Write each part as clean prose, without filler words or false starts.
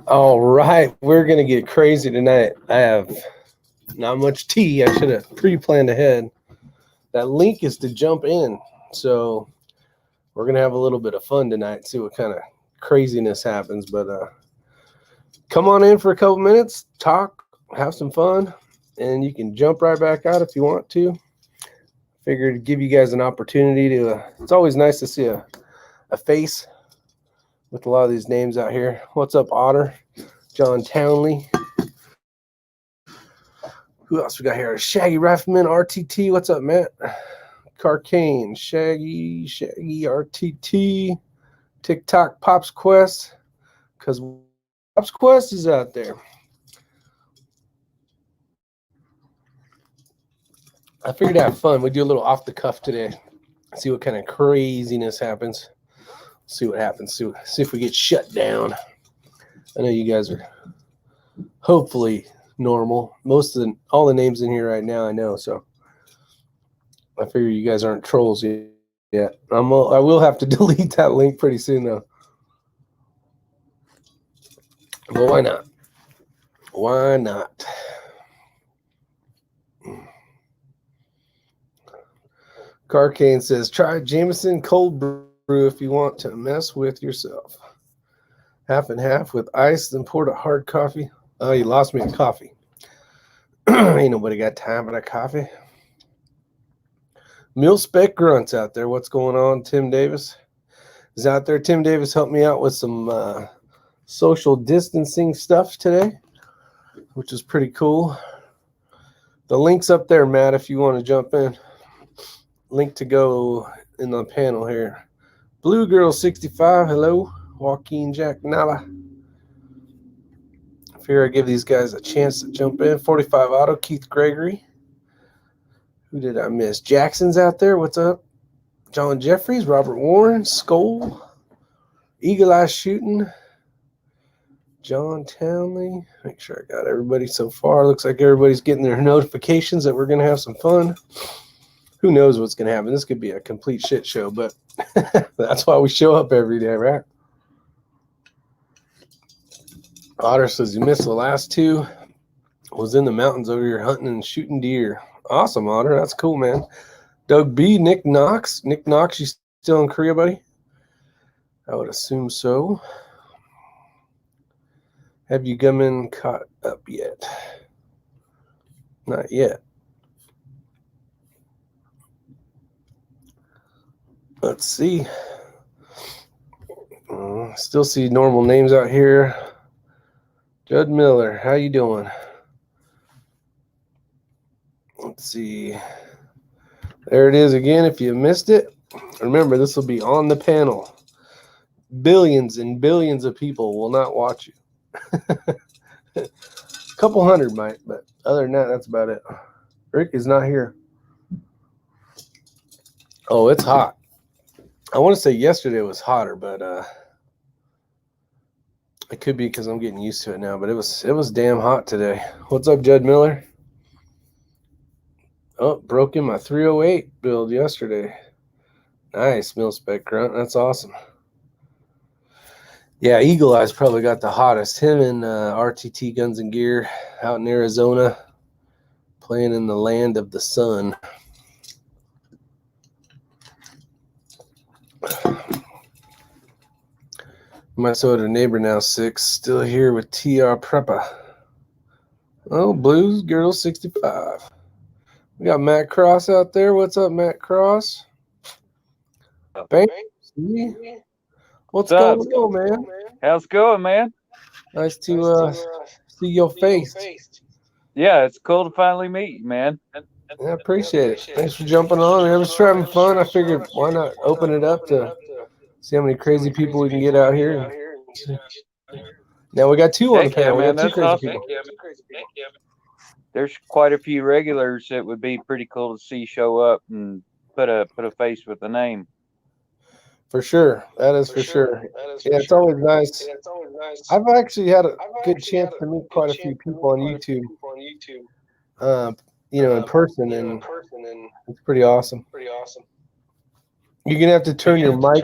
All right, we're gonna get crazy tonight. I have not much tea. I should have pre-planned ahead. That link is to jump in, so we're gonna have a little bit of fun tonight. See what kind of craziness happens. But come on in for a couple minutes, talk, have some fun, and you can jump right back out if you want to. Figured to give you guys an opportunity to. It's always nice to see a face with a lot of these names out here. What's up, Otter? John Townley. Who else we got here? Shaggy Rifleman, RTT. What's up, Matt? Carcane, Shaggy RTT. TikTok Pops Quest. Because Pops Quest is out there. I figured to have fun. We do a little off the cuff today. See what kind of craziness happens. See what happens. See if we get shut down. I know you guys are hopefully normal. All the names in here right now I know, so I figure you guys aren't trolls yet. I will have to delete that link pretty soon though. But why not? Why not? Carcane says, try Jameson cold brew if you want to mess with yourself. Half and half with ice, then pour to hard coffee. Oh, you lost me at coffee. Ain't nobody got time for that coffee. Mil Spec Grunts out there. What's going on? Tim Davis is out there. Tim Davis helped me out with some social distancing stuff today, which is pretty cool. The link's up there, Matt, if you want to jump in. Link to go in the panel here. Blue Girl 65, hello. Joaquin Jack Nala. I figure I give these guys a chance to jump in. 45 Auto, Keith Gregory. Who did I miss? Jackson's out there. What's up? John Jeffries, Robert Warren, Skoll, Eagle Eye Shooting, John Townley. Make sure I got everybody so far. Looks like everybody's getting their notifications that we're going to have some fun. Who knows what's going to happen? This could be a complete shit show, but that's why we show up every day, right? Otter says you missed the last two. Was in the mountains over here hunting and shooting deer. Awesome, Otter. That's cool, man. Doug B, Nick Knox. Nick Knox, you still in Korea, buddy? I would assume so. Have you come in caught up yet? Not yet. Let's see. Still see normal names out here. Judd Miller, how you doing? Let's see. There it is again. If you missed it, remember this will be on the panel. Billions and billions of people will not watch you. A couple hundred might, but other than that, that's about it. Rick is not here. Oh, it's hot. I want to say yesterday was hotter, but it could be because I'm getting used to it now. But it was damn hot today. What's up, Judd Miller? Oh, broke in my 308 build yesterday. Nice, Mil Spec Grunt. That's awesome. Yeah, Eagle Eye's probably got the hottest. Him and RTT Guns and Gear out in Arizona, playing in the land of the sun. My soda neighbor now 6, still here with TR Preppa. Oh, Blues Girl 65. We got Matt Cross out there. What's up, Matt Cross? Bang. What's going on, man? How's it going, man? Nice to see your face. Yeah, it's cool to finally meet you, man. I appreciate it. Thanks for jumping on. We're just having fun. I figured why not open it up to see how many crazy people we can get out here. Now we got two on the panel. Man, we got two crazy people. There's quite a few regulars that would be pretty cool to see show up and put a face with a name. For sure. That is for sure. Yeah, it's always nice. I've actually had a good chance to meet quite a few people on YouTube. In person, and it's pretty awesome. You're gonna have to turn your mic.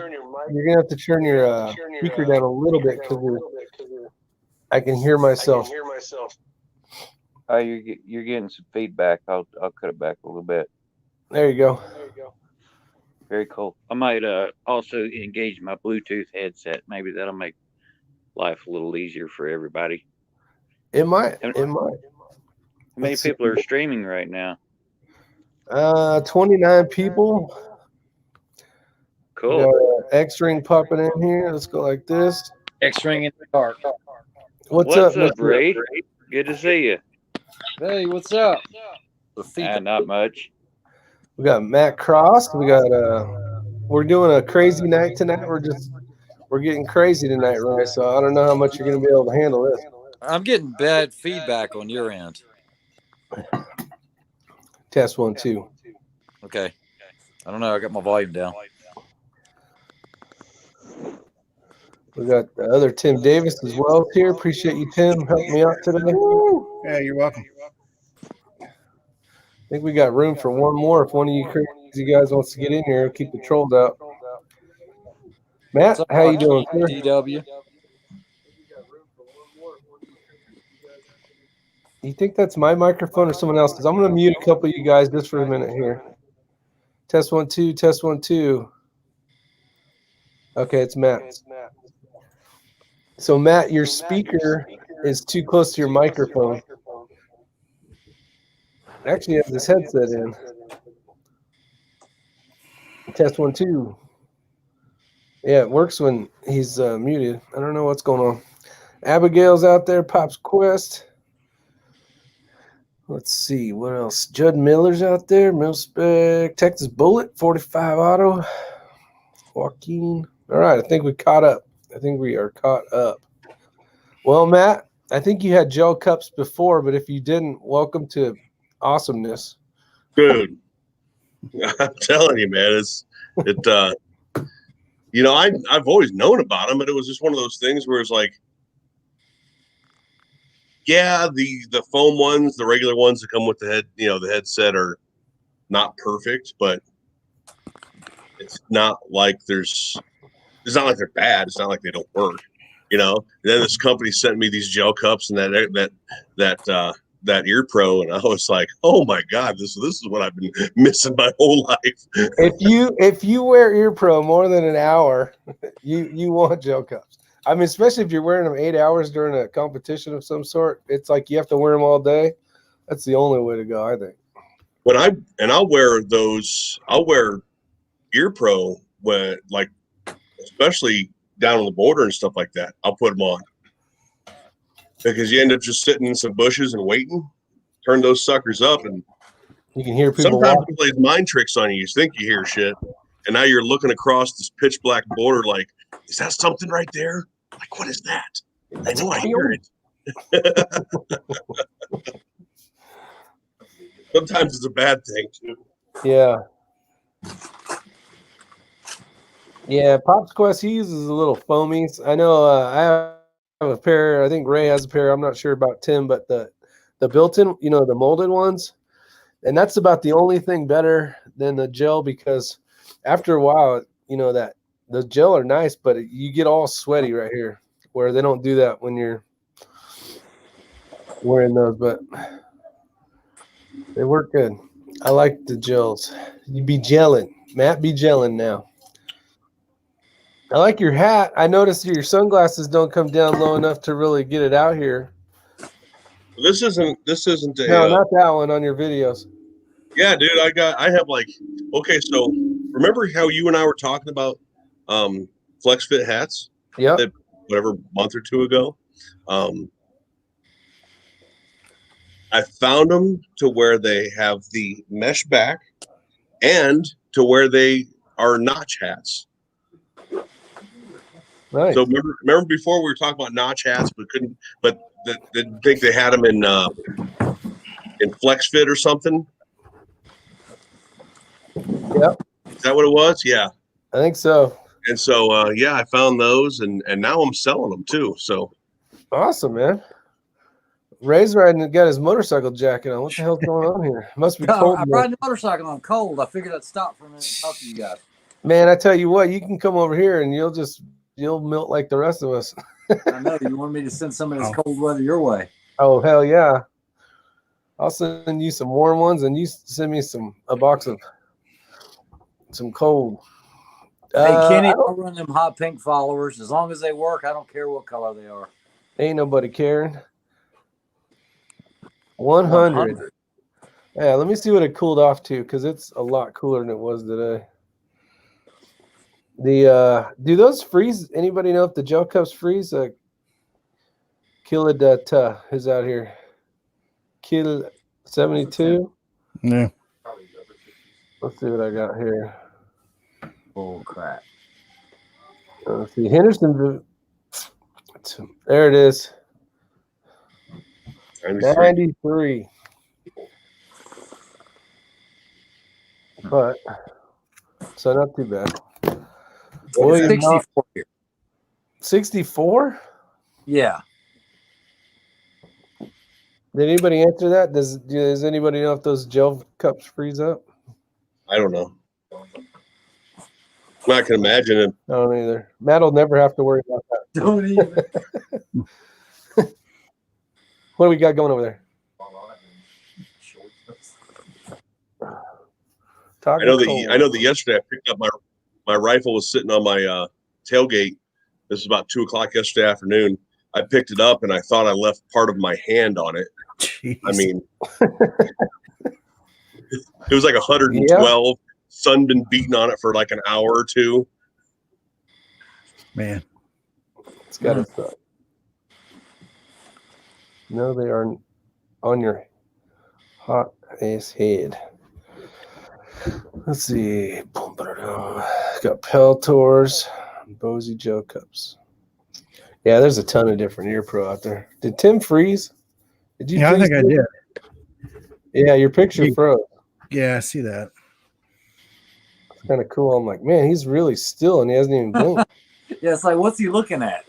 You're gonna have to turn your speaker down a little bit because I can hear myself. Oh, you're getting some feedback. I'll cut it back a little bit. There you go. Very cool. I might also engage my Bluetooth headset. Maybe that'll make life a little easier for everybody. It might. How many Let's see. people are streaming right now? 29 people. Cool. We got X-Ring popping in here. Let's go like this. X-Ring in the dark. What's up, Mr. Ray? Good to see you. Hey, what's up? Not much. We got Matt Cross. We got we're doing a crazy night tonight. We're getting crazy tonight, right? So I don't know how much you're gonna be able to handle this. I'm getting bad feedback on your end. Test 1, 2. Okay. I don't know. I got my volume down. We got the other Tim Davis as well here. Appreciate you, Tim, helping me out today. Yeah, you're welcome. I think we got room for one more. If one of you crazy guys wants to get in here, keep the trolls out. Matt, how you doing, sir? DW. You think that's my microphone or someone else's? I'm going to mute a couple of you guys just for a minute here. Test 1, 2. Test 1, 2. Okay, it's Matt. So, Matt, your speaker is too close to your microphone. Actually, you have this headset in. Test 1, 2. Yeah, it works when he's muted. I don't know what's going on. Abigail's out there. Pop's Quest. Let's see. What else? Judd Miller's out there. Milspec. Texas Bullet. 45 Auto. Joaquin. All right. I think we caught up. I think we are caught up. Well, Matt, I think you had gel cups before, but if you didn't, welcome to awesomeness. Dude, I'm telling you, man, I've always known about them, but it was just one of those things where it's like, yeah, the foam ones, the regular ones that come with the headset are not perfect, but it's not like it's not like they're bad. It's not like they don't work, And then this company sent me these gel cups and that ear pro, and I was like, oh my God, this is what I've been missing my whole life. If you wear ear pro more than an hour, you want gel cups. I mean, especially if you're wearing them 8 hours during a competition of some sort, it's like you have to wear them all day. That's the only way to go, I think. I'll wear ear pro when, like, especially down on the border and stuff like that. I'll put them on because you end up just sitting in some bushes and waiting. Turn those suckers up, and you can hear people. Sometimes it plays mind tricks on you. You think you hear shit, and now you're looking across this pitch black border like, is that something right there? Like, what is that? I know I hear it. Sometimes it's a bad thing too. Yeah. Yeah, Pop's Quest, he uses a little foamies. I know I have a pair. I think Ray has a pair. I'm not sure about Tim, but the built-in, the molded ones. And that's about the only thing better than the gel, because after a while, that the gel are nice, but you get all sweaty right here, where they don't do that when you're wearing those, but they work good. I like the gels. You be gelling. Matt be gelling now. I like your hat. I noticed your sunglasses don't come down low enough to really get it out here. This isn't a No, not that one on your videos. Yeah, dude, I have like, okay, so remember how you and I were talking about flex fit hats? Yeah. Whatever, month or two ago. I found them to where they have the mesh back and to where they are notch hats. Nice. So remember before we were talking about notch hats, but didn't think they had them in flex fit or something. Yep. Is that what it was? Yeah. I think so. And so, I found those, and now I'm selling them too. So awesome, man. Ray's riding and got his motorcycle jacket on. What the hell's going on here? Must be cold. I'm riding a motorcycle. I'm cold. I figured I'd stop for a minute and talk to you guys. Man, I tell you what, you can come over here and you'll melt like the rest of us. I know you want me to send some of this cold weather your way. Oh hell yeah! I'll send you some warm ones, and you send me a box of some cold. Hey Kenny, I'll run them hot pink followers as long as they work. I don't care what color they are. Ain't nobody caring. 100. Yeah, let me see what it cooled off to, because it's a lot cooler than it was today. Do those freeze? Anybody know if the gel cups freeze? Kilid is out here. Kill 72. Yeah. Let's see what I got here. Oh crap! Let's see, Henderson. There it is. 93. But so not too bad. It's 64 here. 64? Yeah. Did anybody answer that? Does anybody know if those gel cups freeze up? I don't know. I can imagine it. I don't either. Matt will never have to worry about that. Don't even. What do we got going over there? I know that yesterday I picked up my rifle was sitting on my tailgate. This was about 2:00 yesterday afternoon. I picked it up and I thought I left part of my hand on it. Jeez. I mean, it was like 112. Yeah. Sun been beating on it for like an hour or two. Man, it's got to suck. No, they are on your hot ass head. Let's see. Got Peltors, Bosey gel cups. Yeah, there's a ton of different ear pro out there. Did Tim freeze? Did you? Yeah, I think I did. Yeah, your picture froze. Yeah, I see that. It's kind of cool. I'm like, man, he's really still and he hasn't even blinked. Yeah, it's like, what's he looking at?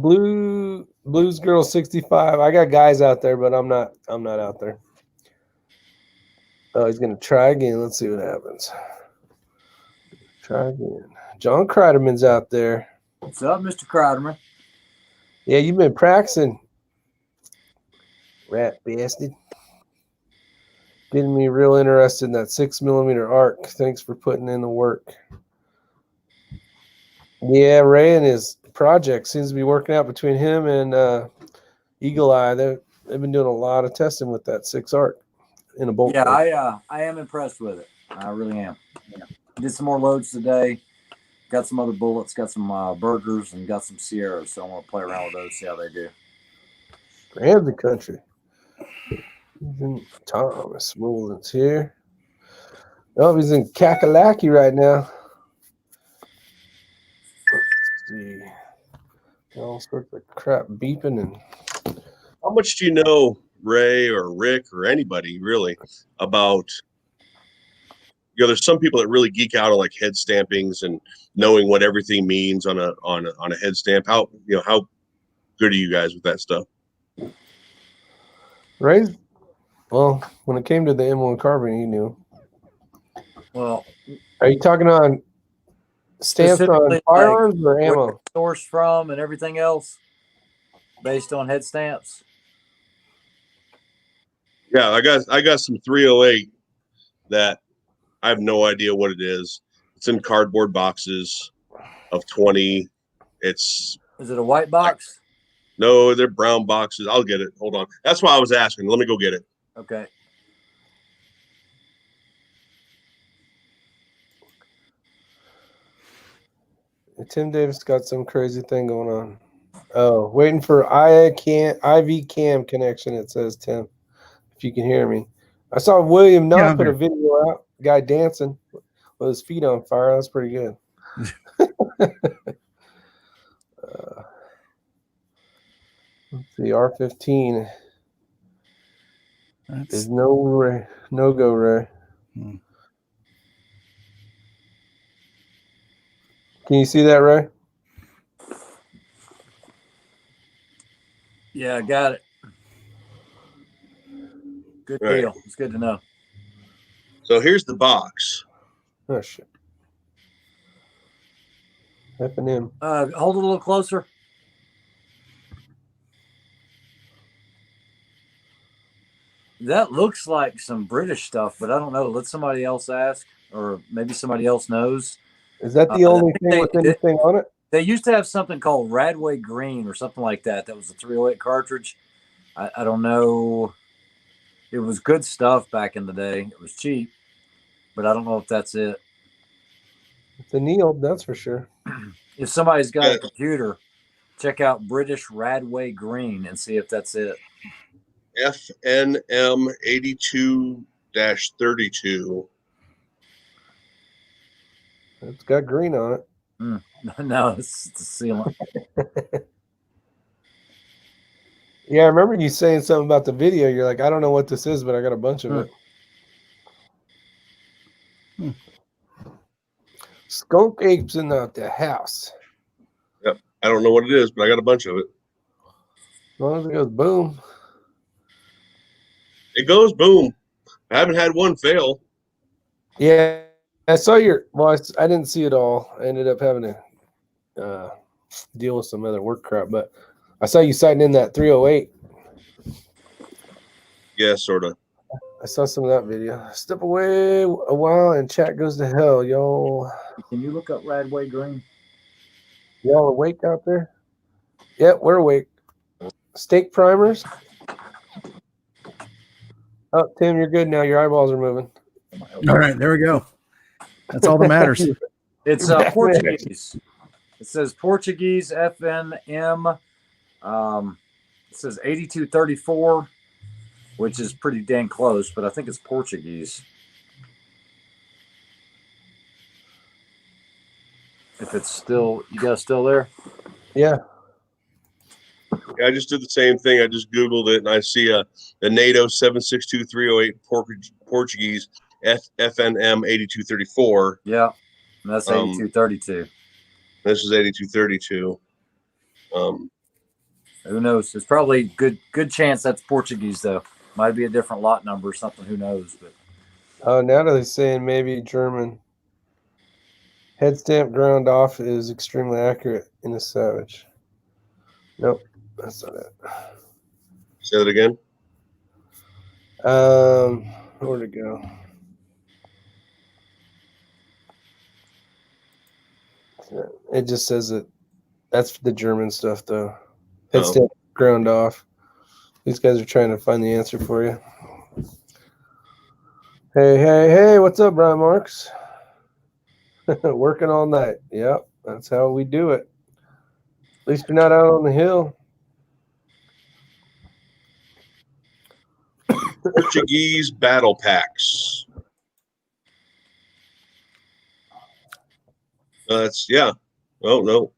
Blues Girl 65. I got guys out there, but I'm not out there. Oh, he's gonna try again. Let's see what happens. Try again. John Kreiderman's out there. What's up, Mr. Kreiderman? Yeah, you've been practicing. Rat bastard. Getting me real interested in that 6mm arc. Thanks for putting in the work. Yeah, Ray and his project seems to be working out between him and Eagle Eye. They've been doing a lot of testing with that 6 arc in a bolt. Yeah, I am impressed with it. I really am. Yeah. Did some more loads today. Got some other bullets. Got some burgers and got some Sierras. So I'm gonna play around with those, see how they do. And the country. Thomas Mullins here. Oh, he's in Kakalaki right now. Let's see. All sorts of crap beeping. And how much do you know, Ray or Rick or anybody really, about? There's some people that really geek out on like head stampings and knowing what everything means on a head stamp. How good are you guys with that stuff? Ray. Well, when it came to the M1 carbine, he knew. Well, are you talking on stamps on firearms or ammo? Sourced from and everything else based on head stamps. Yeah, I got some 308 that I have no idea what it is. It's in cardboard boxes of 20. Is it a white box? No, they're brown boxes. I'll get it. Hold on. That's why I was asking. Let me go get it. Okay. Tim Davis got some crazy thing going on. Oh, waiting for IV cam connection, it says, Tim. If you can hear me. I saw William Nutt put a video out, guy dancing with his feet on fire. That's pretty good. Let's see, R15 is no go, Ray. Can you see that, Ray? Yeah, I got it. Good deal. Right. It's good to know. So here's the box. Oh, shit. F&M. Hold it a little closer. That looks like some British stuff, but I don't know. Let somebody else ask, or maybe somebody else knows. Is that the only thing with anything on it? They used to have something called Radway Green or something like that. That was a 308 cartridge. I don't know. It was good stuff back in the day. It was cheap, but I don't know if that's it. It's a Neil, that's for sure. If somebody's got a computer, check out British Radway Green and see if that's it. FNM 82-32. It's got green on it. No, it's the sealant. Yeah, I remember you saying something about the video. You're like, I don't know what this is, but I got a bunch of it. Skunk apes in the house. Yep. I don't know what it is, but I got a bunch of it. As long as it goes boom. It goes boom. I haven't had one fail. Yeah, I saw your. Well, I didn't see it all. I ended up having to deal with some other work crap, but I saw you sighting in that 308. Yeah, sort of. I saw some of that video. Step away a while and chat goes to hell, y'all. Can you look up Radway Green? Y'all awake out there? Yep, we're awake. Steak primers. Oh, Tim, you're good now. Your eyeballs are moving. All right, there we go. That's all that matters. It's Portuguese. It says Portuguese FNM. It says 8234, which is pretty dang close, but I think it's Portuguese. If it's still, you guys still there? Yeah. Yeah, I just did the same thing. I just Googled it, and I see a NATO 762308 Portuguese FNM 8234. Yeah, and that's 8232. This is 8232. Who knows? It's probably good chance that's Portuguese though. Might be a different lot number or something. Who knows? But Oh, now they're saying maybe German. Head stamp ground off is extremely accurate in a Savage. Nope, that's not it. Say that again. Where'd it go? It just says that that's the German stuff, though. Head stamp ground off. These guys are trying to find the answer for you. Hey, what's up, Brian Marks? Working all night. Yep, that's how we do it. At least you're not out on the hill. Portuguese battle packs. That's yeah. Oh no.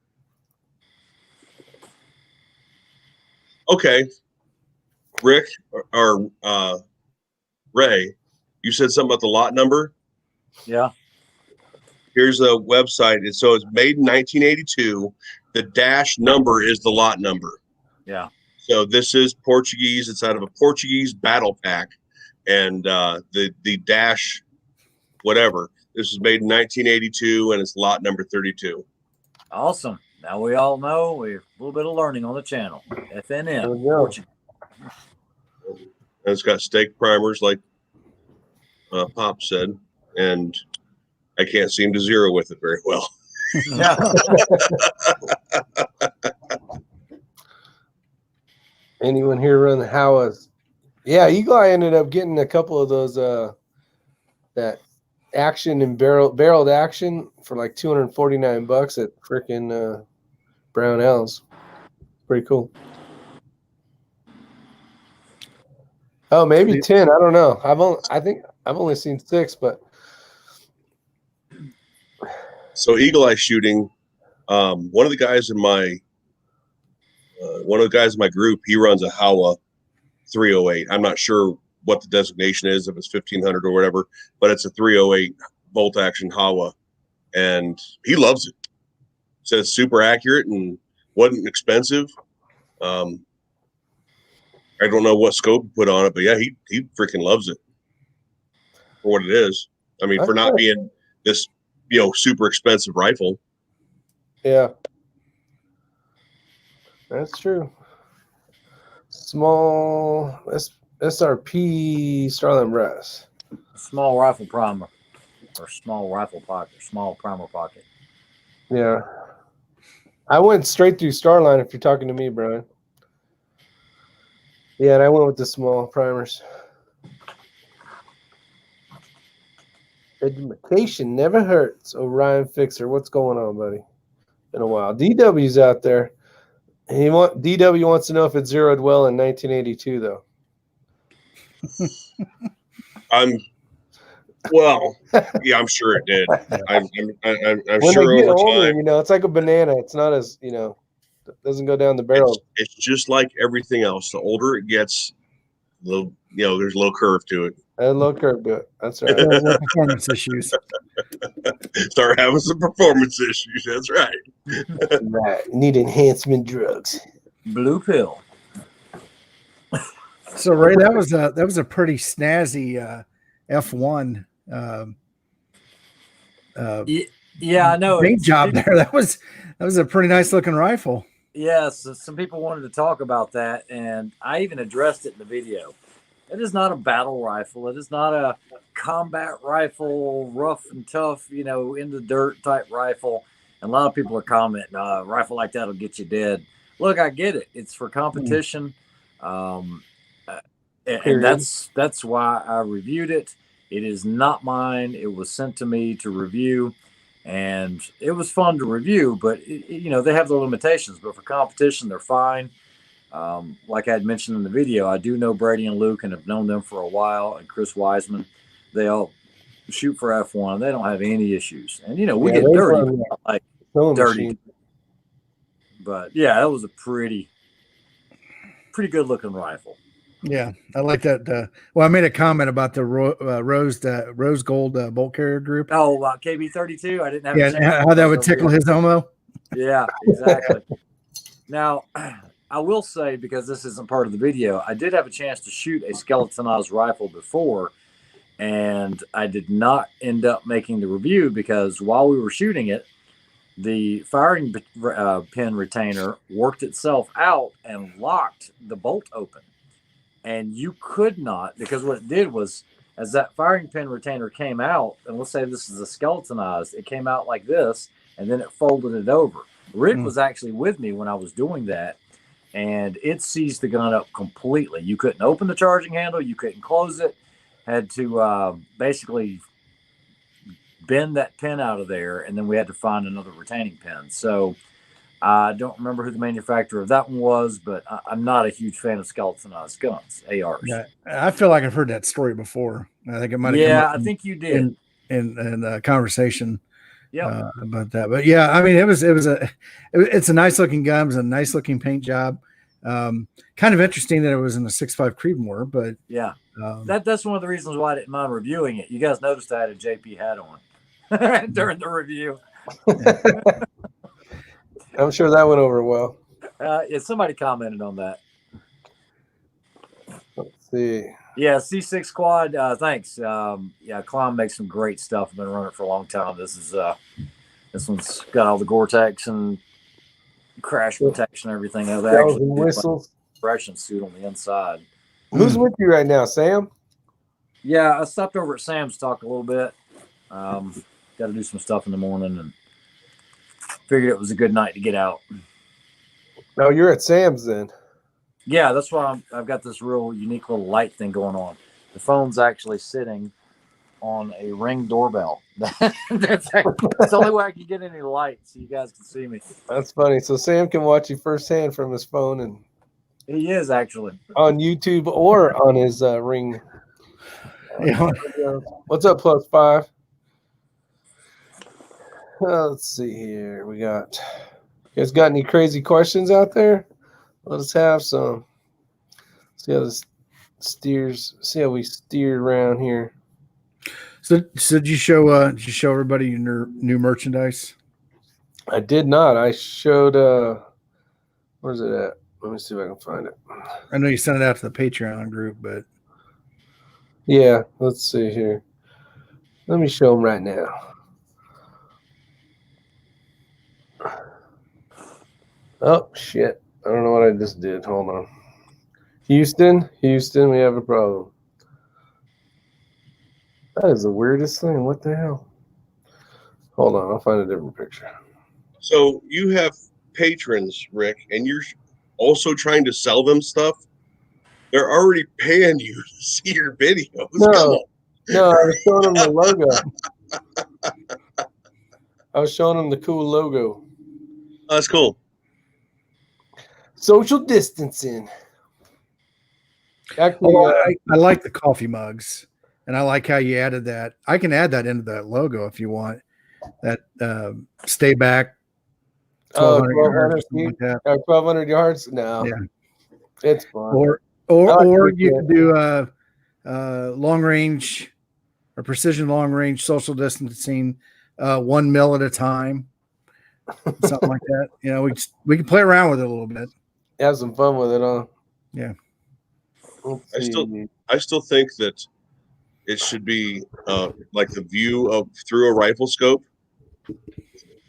Okay, Rick or Ray, you said something about the lot number. yeah, Here's a website. So it's made in 1982. The dash number is the lot number. yeah. So this is Portuguese. It's out of a Portuguese battle pack, and the dash, whatever. This was made in 1982, and it's lot number 32. Awesome. Now we all know we're a little bit of learning on the channel. FNM. There we go. Portuguese. And it's got steak primers, like Pop said, and I can't seem to zero with it very well. Yeah. Anyone here run the Howas? Yeah, Eagle Eye ended up getting a couple of those that action and barreled action for like $249 at freaking Brownells. Pretty cool. Oh, maybe 10. I don't know. I think I've only seen 6, but So Eagle Eye shooting. One of the guys in my group, he runs a Howa 308. I'm not sure what the designation is, if it's 1500 or whatever, but it's a 308 bolt action Howa, and he loves it. Says super accurate and wasn't expensive. I don't know what scope he put on it, but yeah, he freaking loves it for what it is. I mean, for not being this super expensive rifle. Yeah. That's true. Small SRP Starline Brass. Small rifle primer, or small rifle pocket, small primer pocket. Yeah. I went straight through Starline if you're talking to me, Brian. Yeah, and I went with the small primers. Education never hurts. Orion Fixer, what's going on, buddy? Been a while. DW's out there. DW wants to know if it zeroed well in 1982, though. Yeah, I'm sure it did. I'm When sure they get over older, time. it's like a banana. It's not as, it doesn't go down the barrel. It's just like everything else. The older it gets, there's a low curve to it. And low curve to it. That's right. Low performance issues. Start having some performance issues. That's right. Right. Need enhancement drugs. Blue pill. So Ray, that was a pretty snazzy F1 Yeah, I know. paint job there. That was a pretty nice looking rifle. Yes, some people wanted to talk about that, and I even addressed it in the video. It is not a battle rifle. It is not a combat rifle, rough and tough, in the dirt type rifle. And a lot of people are commenting, a rifle like that will get you dead. Look, I get it. It's for competition. And that's why I reviewed it. It is not mine. It was sent to me to review, and it was fun to review, but they have their limitations, but for competition, they're fine. Like I had mentioned in the video, I do know Brady and Luke and have known them for a while, and Chris Wiseman. They all shoot for F1. They don't have any issues. And, we get dirty, but not like dirty. Machine. But, yeah, that was a pretty good looking rifle. Yeah, I like that. Well, I made a comment about the rose gold bolt carrier group. Oh, KB32. I didn't have. Yeah, how that would tickle his homo. Yeah, exactly. Now, I will say, because this isn't part of the video, I did have a chance to shoot a skeletonized rifle before, and I did not end up making the review because while we were shooting it, the firing pin retainer worked itself out and locked the bolt open. And you could not, because what it did was, as that firing pin retainer came out, and let's say this is a skeletonized, it came out like this, and then it folded it over. Rick was actually with me when I was doing that, and it seized the gun up completely. You couldn't open the charging handle, you couldn't close it, had to basically bend that pin out of there, and then we had to find another retaining pin. So I don't remember who the manufacturer of that one was, but I'm not a huge fan of skeletonized guns, ARs. Yeah, I feel like I've heard that story before. I think it might have come up I think you did in a conversation about that. But yeah, I mean, it's a nice looking gun. It was a nice looking paint job. Kind of interesting that it was in a 6.5 Creedmoor, but yeah, that's one of the reasons why I didn't mind reviewing it. You guys noticed I had a JP hat on during the review. I'm sure that went over well. Yeah, somebody commented on that. Let's see. Yeah, C6 quad. Thanks. Climb makes some great stuff. I've been running it for a long time. This one's got all the Gore-Tex and crash protection and everything. They actually whistles. Compression suit on the inside. Who's with you right now, Sam? Yeah, I stopped over at Sam's to talk a little bit. Got to do some stuff in the morning and figured it was a good night to get out. No, you're at Sam's then. Yeah, that's why I've got this real unique little light thing going on. The phone's actually sitting on a Ring doorbell. That's the only way I can get any light so you guys can see me. That's funny. So Sam can watch you firsthand from his phone and he is actually on YouTube or on his Ring. Yeah. What's up, +5? Let's see here. You guys got any crazy questions out there? Let us have some. See how this steers. See how we steer around here. So did you show everybody your new merchandise? I did not. I showed. Where's it at? Let me see if I can find it. I know you sent it out to the Patreon group, but yeah, let's see here. Let me show them right now. Oh shit! I don't know what I just did. Hold on. Houston, we have a problem. That is the weirdest thing. What the hell? Hold on, I'll find a different picture. So you have patrons, Rick, and you're also trying to sell them stuff. They're already paying you to see your videos. No, I was showing them the logo. I was showing them the cool logo. That's cool. Social distancing. Actually, I like the coffee mugs, and I like how you added that. I can add that into that logo if you want. That stay back. 1,200 feet, 1,200 yards. No, yeah, it's fun. Or you could do long range or precision long range social distancing, 1 mil at a time, something like that. You know, we can play around with it a little bit. Have some fun with it, huh? Yeah. I still think that it should be like the view of through a rifle scope,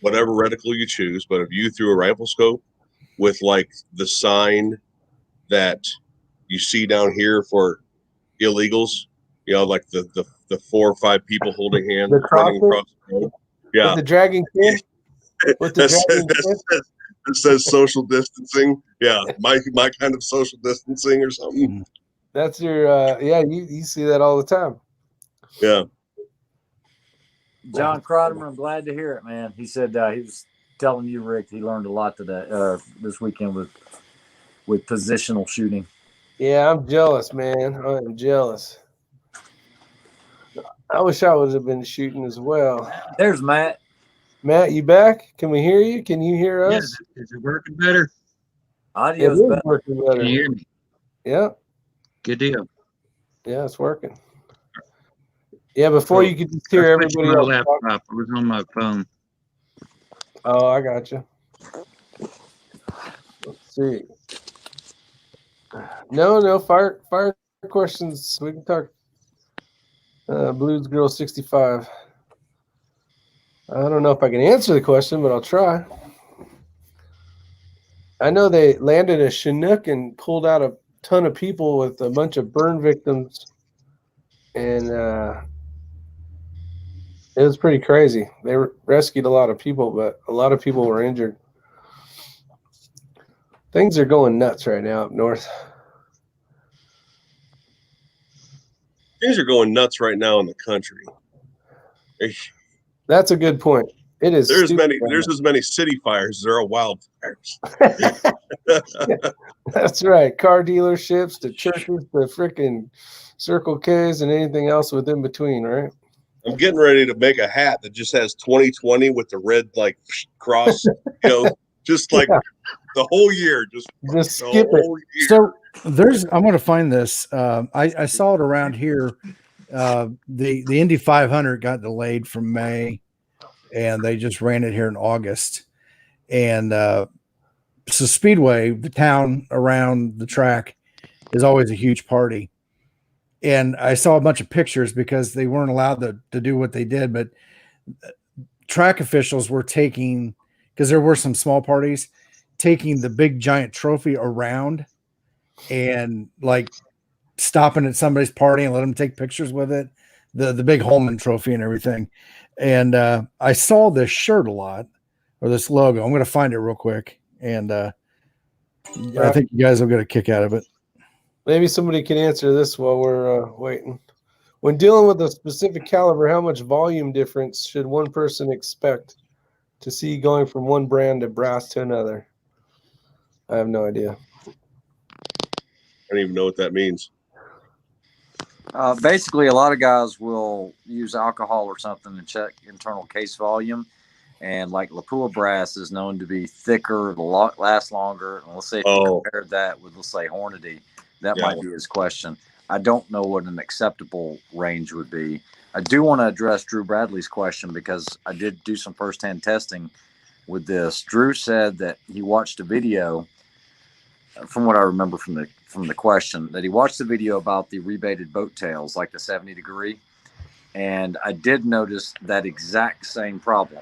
whatever reticle you choose, but a view through a rifle scope with like the sign that you see down here for illegals, you know, like the 4 or 5 people holding hands running across the road. Yeah. With the dragging kid? With the dragging kid? It says social distancing. Yeah, my kind of social distancing or something. That's your you see that all the time. Yeah. John Crottimer, I'm glad to hear it, man. He said he was telling you, Rick, he learned a lot today, this weekend with positional shooting. Yeah, I'm jealous, man. I am jealous. I wish I would have been shooting as well. There's Matt. Matt, you back? Can we hear you? Can you hear us? Yeah, is it working better? Audio's better. Working better. Can you hear me? Yeah. Good deal. Yeah, it's working. Yeah, before you could just hear everybody else. Laptop. I was on my phone. Oh, I got you. Let's see. No, fire questions. We can talk. Blues Girl 65. I don't know if I can answer the question, but I'll try. I know they landed a Chinook and pulled out a ton of people with a bunch of burn victims, and it was pretty crazy. They rescued a lot of people, but a lot of people were injured. Things are going nuts right now up north. Things are going nuts right now in the country. That's a good point. It is. There's as many city fires as there are wildfires. That's right. Car dealerships to churches to freaking Circle K's and anything else within between, right? I'm getting ready to make a hat that just has 2020 with the red like cross, just like the whole year. Just skip it. So I'm going to find this. I saw it around here. The Indy 500 got delayed from May, and they just ran it here in August. And so Speedway, the town around the track, is always a huge party. And I saw a bunch of pictures because they weren't allowed to do what they did, but track officials were taking, because there were some small parties, taking the big giant trophy around and like stopping at somebody's party and let them take pictures with it, the big Holman trophy and everything. And I saw this shirt a lot, or this logo. I'm going to find it real quick, and I think you guys will get a kick out of it. Maybe somebody can answer this while we're waiting. When dealing with a specific caliber, how much volume difference should one person expect to see going from one brand of brass to another? I have no idea. I don't even know what that means. Basically, a lot of guys will use alcohol or something to check internal case volume. And like Lapua brass is known to be thicker, last longer. And let's say if you compare that with, let's say, Hornady, that might be his question. I don't know what an acceptable range would be. I do want to address Drew Bradley's question because I did do some firsthand testing with this. Drew said that he watched a video, from what I remember from the question, that he watched the video about the rebated boat tails, like the 70 degree. And I did notice that exact same problem.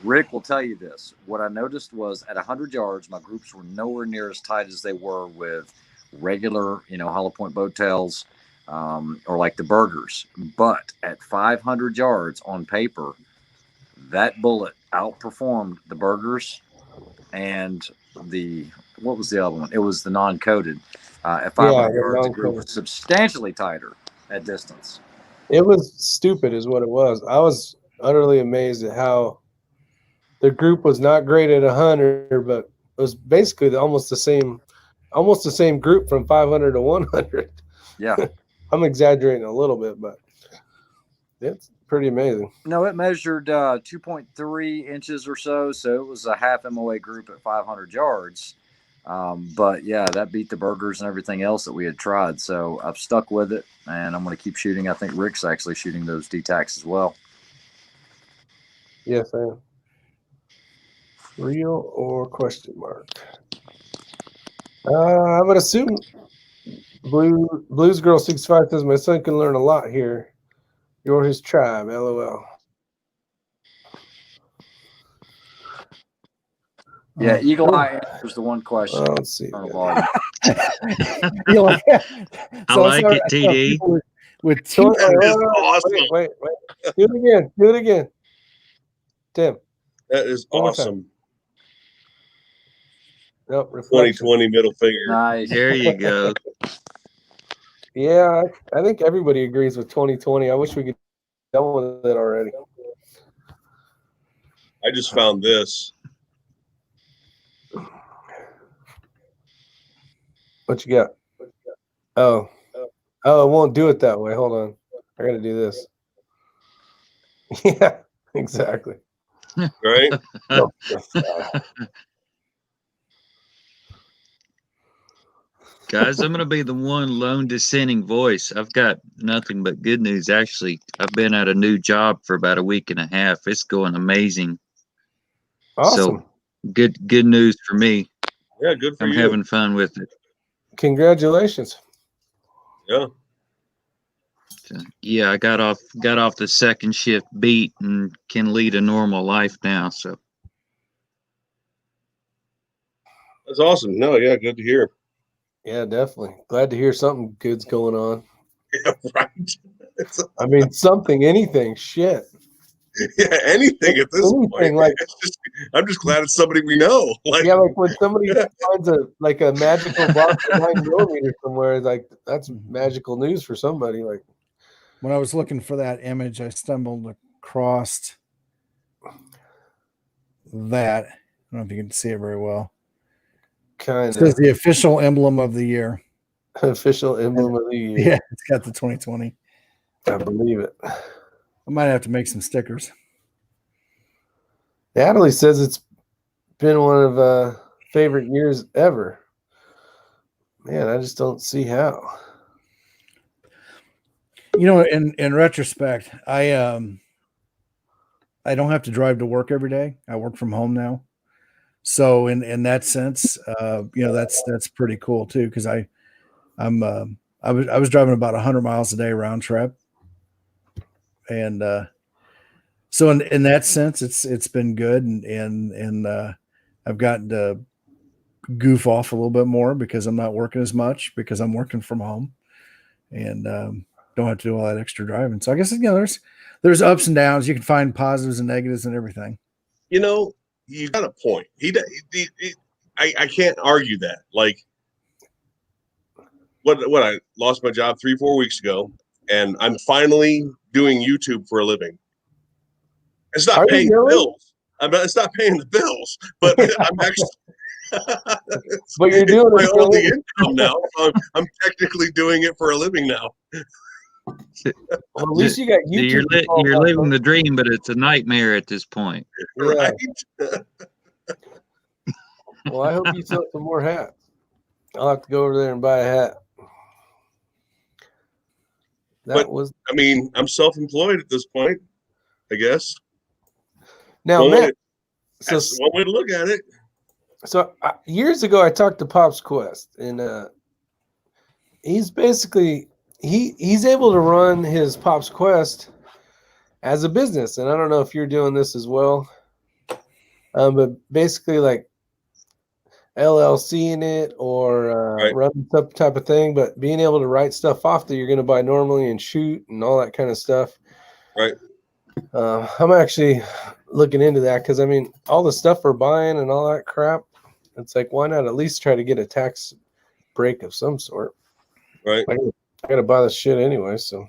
Rick will tell you this. What I noticed was at 100 yards, my groups were nowhere near as tight as they were with regular, hollow point bow tails, or like the burgers. But at 500 yards on paper, that bullet outperformed the burgers and what was the other one? It was the non-coated. At 500 yards, the group was substantially tighter at distance. It was stupid is what it was. I was utterly amazed at how the group was not great at 100, but it was basically almost the same group from 500 to 100. Yeah. I'm exaggerating a little bit, but it's pretty amazing. No, it measured 2.3 inches or so. So it was a half MOA group at 500 yards. But yeah, that beat the burgers and everything else that we had tried. So I've stuck with it and I'm going to keep shooting. I think Rick's actually shooting those DTACs as well. Yes, I am. Real or question mark? I would assume Blues Girl 65 says my son can learn a lot here. You're his tribe, LOL. Yeah, Eagle Eye answers the one question. Let's see. I like it, TD. With two, awesome. Wait. Do it again. Tim. That is awesome. Nope, 2020 middle finger. Nice. There you go. Yeah, I think everybody agrees with 2020. I wish we could be done with it already. I just found this. What you got? Oh, it won't do it that way. Hold on. I got to do this. Yeah, exactly. Right? Guys, I'm going to be the one lone dissenting voice. I've got nothing but good news. Actually, I've been at a new job for about a week and a half. It's going amazing. Awesome. So good news for me. Yeah, good for I'm you. having fun with it. Congratulations. Yeah. So, yeah, I got off the second shift beat and can lead a normal life now. So That's awesome. No, yeah, good to hear. Yeah, definitely. Glad to hear something good's going on. Yeah, right. I mean, something, anything, shit. Yeah, anything at this point. Like, I'm just glad it's somebody we know. Like, yeah, like when somebody finds a magical box of 9mm somewhere, like that's magical news for somebody. Like when I was looking for that image, I stumbled across that. I don't know if you can see it very well. Kind of. It says the official emblem of the year. Official emblem of the year. Yeah, it's got the 2020. I believe it. I might have to make some stickers. Natalie says it's been one of favorite years ever. Man, I just don't see how. In retrospect, I don't have to drive to work every day. I work from home now. So in that sense, that's pretty cool too. Cause I was driving about 100 miles a day round trip. And, so in that sense, it's been good. And I've gotten to goof off a little bit more because I'm not working as much because I'm working from home and, don't have to do all that extra driving. So I guess, there's ups and downs. You can find positives and negatives and everything. You got a point. I can't argue that. Like, what I lost my job 3-4 weeks ago, and I'm finally doing YouTube for a living. It's not paying the bills. It's not paying the bills, but I'm actually. But you're doing my it only income now. So I'm technically doing it for a living now. Well, at least you got YouTube. You're living the dream, but it's a nightmare at this point. Right? Well, I hope you sell some more hats. I'll have to go over there and buy a hat. I'm self-employed at this point, I guess. Now, Matt, that's one way to look at it. So years ago, I talked to Pops Quest, and he's basically he's able to run his Pops Quest as a business. And I don't know if you're doing this as well. But basically, like LLC in it or Right. run some type of thing, but being able to write stuff off that you're going to buy normally and shoot and all that kind of stuff. Right. I'm actually looking into that because I mean, all the stuff we're buying and all that crap, it's like, why not at least try to get a tax break of some sort? Right. I got to buy this shit anyway, so.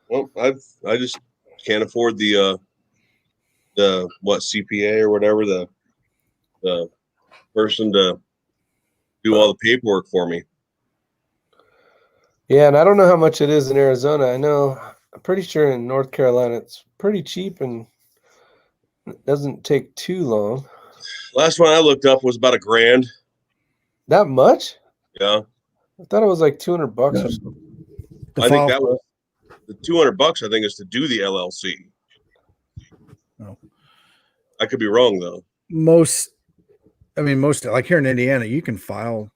Well, I just can't afford the CPA or whatever, the person to do all the paperwork for me. Yeah, and I don't know how much it is in Arizona. I'm pretty sure in North Carolina it's pretty cheap and it doesn't take too long. Last one I looked up was about $1,000. That much? Yeah. I thought it was like $200 or something. I think that was the $200. I think is to do the LLC. Oh. I could be wrong though. Most like here in Indiana, you can file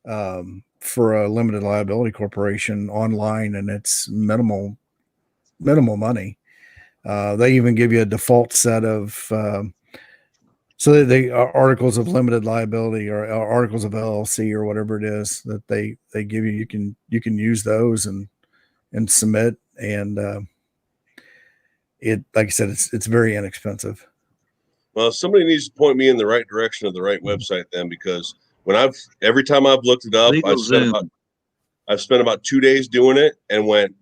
for a limited liability corporation online, and it's minimal money. They even give you a default set of so they are articles of limited liability or articles of LLC or whatever it is that they give you. You can use those and submit, and it, like I said, it's very inexpensive. Well, somebody needs to point me in the right direction of the right website then, because every time I've looked it up, I've spent about 2 days doing it and went,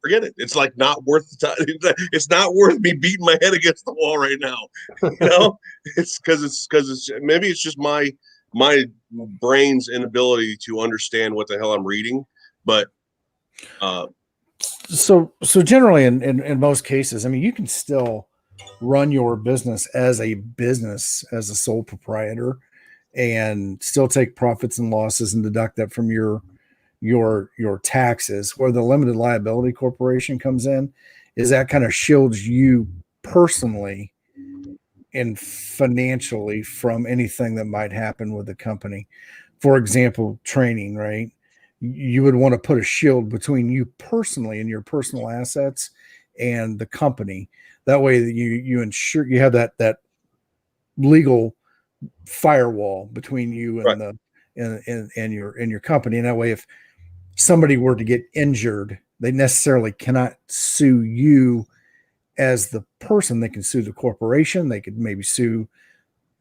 forget it. It's like not worth the time. It's not worth me beating my head against the wall right now. You know, it's because maybe it's just my brain's inability to understand what the hell I'm reading. But so generally in most cases, I mean, you can still run your business as a sole proprietor and still take profits and losses and deduct that from your taxes. Where the limited liability corporation comes in is that kind of shields you personally and financially from anything that might happen with the company. For example, training, right? You would want to put a shield between you personally and your personal assets and the company. That way that you ensure you have that legal firewall between you and right. and your company. And that way, if somebody were to get injured, they necessarily cannot sue you as the person. They can sue the corporation. They could maybe sue,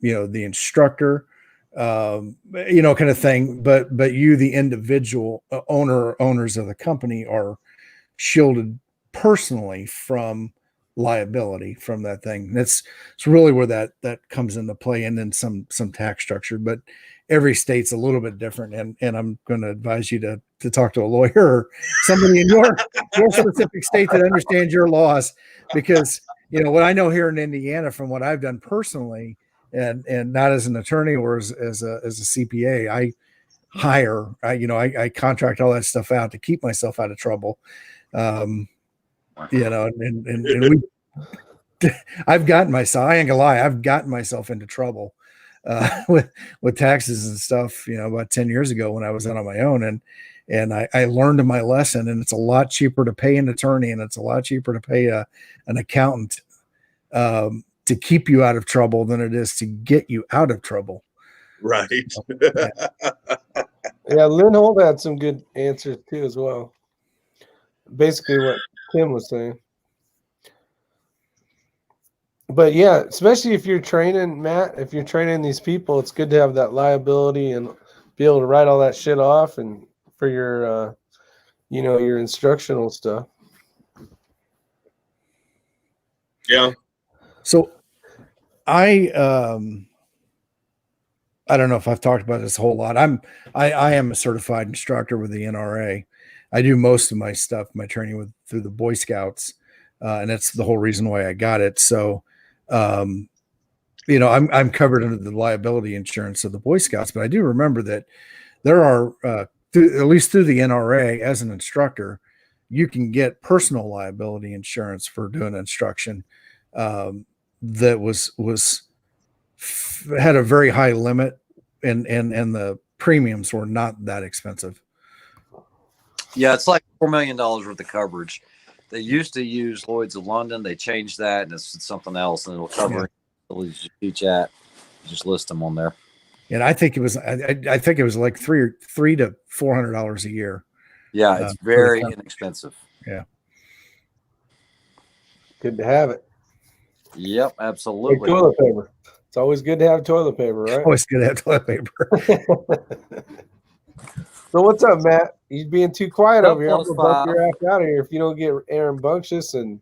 the instructor, kind of thing. But you, the individual owners of the company, are shielded personally from liability from that thing. It's really where that comes into play, and then some tax structure. But every state's a little bit different, and I'm going to advise you to talk to a lawyer or somebody in your specific state that understands your laws, because what I know here in Indiana from what I've done personally, and not as an attorney or as a CPA, I contract all that stuff out to keep myself out of trouble. And we, I've gotten myself, I ain't gonna lie, I've gotten myself into trouble with taxes and stuff, about 10 years ago when I was out on my own, and I learned my lesson, and it's a lot cheaper to pay an attorney, and it's a lot cheaper to pay an accountant to keep you out of trouble than it is to get you out of trouble. Right. Yeah, Lynn Holt had some good answers too as well. Basically what Tim was saying. But yeah, especially if you're training, Matt, if you're training these people, it's good to have that liability and be able to write all that shit off and for your your instructional stuff. Yeah. So I don't know if I've talked about this a whole lot. I am a certified instructor with the NRA. I do most of my stuff, my training through the Boy Scouts, and that's the whole reason why I got it. So, I'm covered under the liability insurance of the Boy Scouts, but I do remember that there are, at least through the NRA, as an instructor, you can get personal liability insurance for doing instruction that had a very high limit, and the premiums were not that expensive. Yeah, it's like $4 million worth of coverage. They used to use Lloyd's of London. They changed that, and it's something else, and it'll cover you teach at. You just list them on there. And I think it was I think it was like $300 to $400 a year. Yeah, it's very inexpensive. Yeah. Good to have it. Yep, absolutely. Like toilet paper. It's always good to have toilet paper, right? Always good to have toilet paper. So what's up, Matt? You being too quiet over here. I'm Plus gonna bump your five. ass out of here if you don't get rambunctious and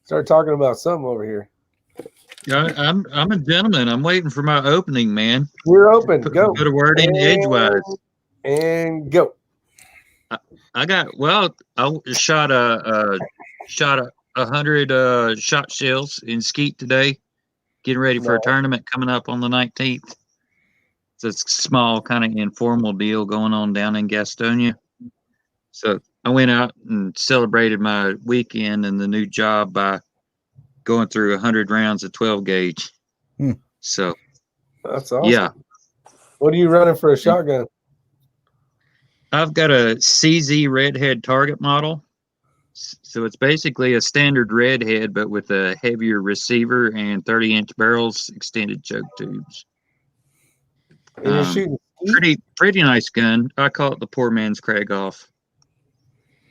start talking about something over here. Yeah, I'm a gentleman. I'm waiting for my opening, man. We're open. Go. Put a word in edgewise. And go. I shot a 100 shot shells in skeet today. Getting ready for a tournament coming up on the 19th. It's a small kind of informal deal going on down in Gastonia. So I went out and celebrated my weekend and the new job by going through 100 rounds of 12 gauge. So that's awesome. Yeah. What are you running for a shotgun? I've got a CZ redhead target model. So it's basically a standard redhead, but with a heavier receiver and 30-inch barrels, extended choke tubes. And you're shooting pretty nice gun. I call it the poor man's Kragoff.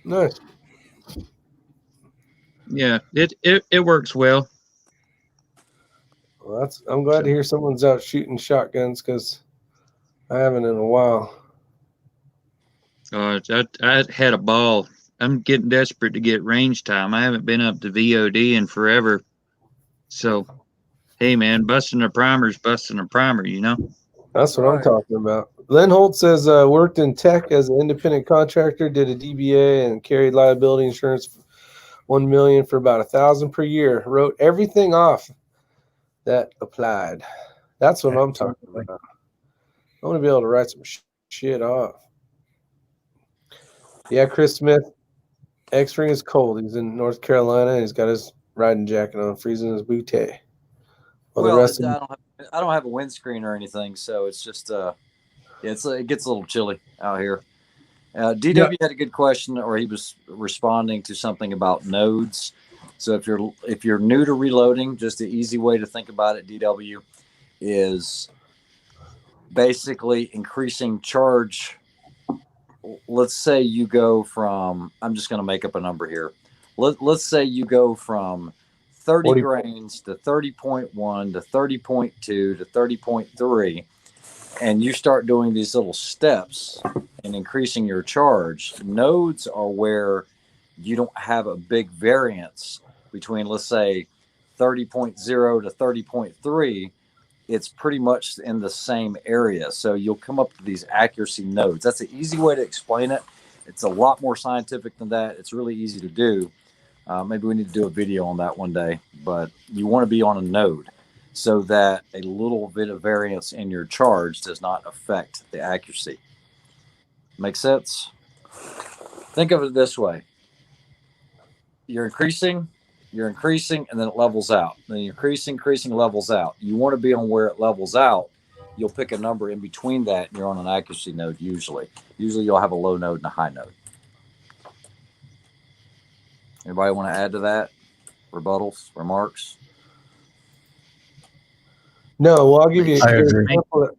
Nice. Yeah, it works well. Well, I'm glad to hear someone's out shooting shotguns because I haven't in a while. I had a ball. I'm getting desperate to get range time. I haven't been up to VOD in forever. So, hey, man, busting a primer, you know? That's what I'm talking about. Len Holt says, worked in tech as an independent contractor, did a DBA and carried liability insurance $1 million for about $1,000 per year. Wrote everything off that applied. That's what I'm talking about. I want to be able to write some shit off. Yeah, Chris Smith. X-Ring is cold. He's in North Carolina. And he's got his riding jacket on, freezing his booty. Well, I don't have a windscreen or anything, so it's just it gets a little chilly out here. DW had a good question, or he was responding to something about nodes. So if you're new to reloading, just the easy way to think about it, DW, is basically increasing charge. Let's say you go from, I'm just going to make up a number here. Let's say you go from 30 grains to 30.1 to 30.2 to 30.3, and you start doing these little steps and increasing your charge. Nodes are where you don't have a big variance between, let's say, 30.0 to 30.3. It's pretty much in the same area. So you'll come up with these accuracy nodes. That's an easy way to explain it. It's a lot more scientific than that. It's really easy to do. Maybe we need to do a video on that one day, but you want to be on a node so that a little bit of variance in your charge does not affect the accuracy. Make sense? Think of it this way. You're increasing, and then it levels out. Then you're increasing, levels out. You want to be on where it levels out. You'll pick a number in between that, and you're on an accuracy node usually. Usually you'll have a low node and a high node. Anybody want to add to that? Rebuttals, remarks? No, well, I'll give you I an agree. example.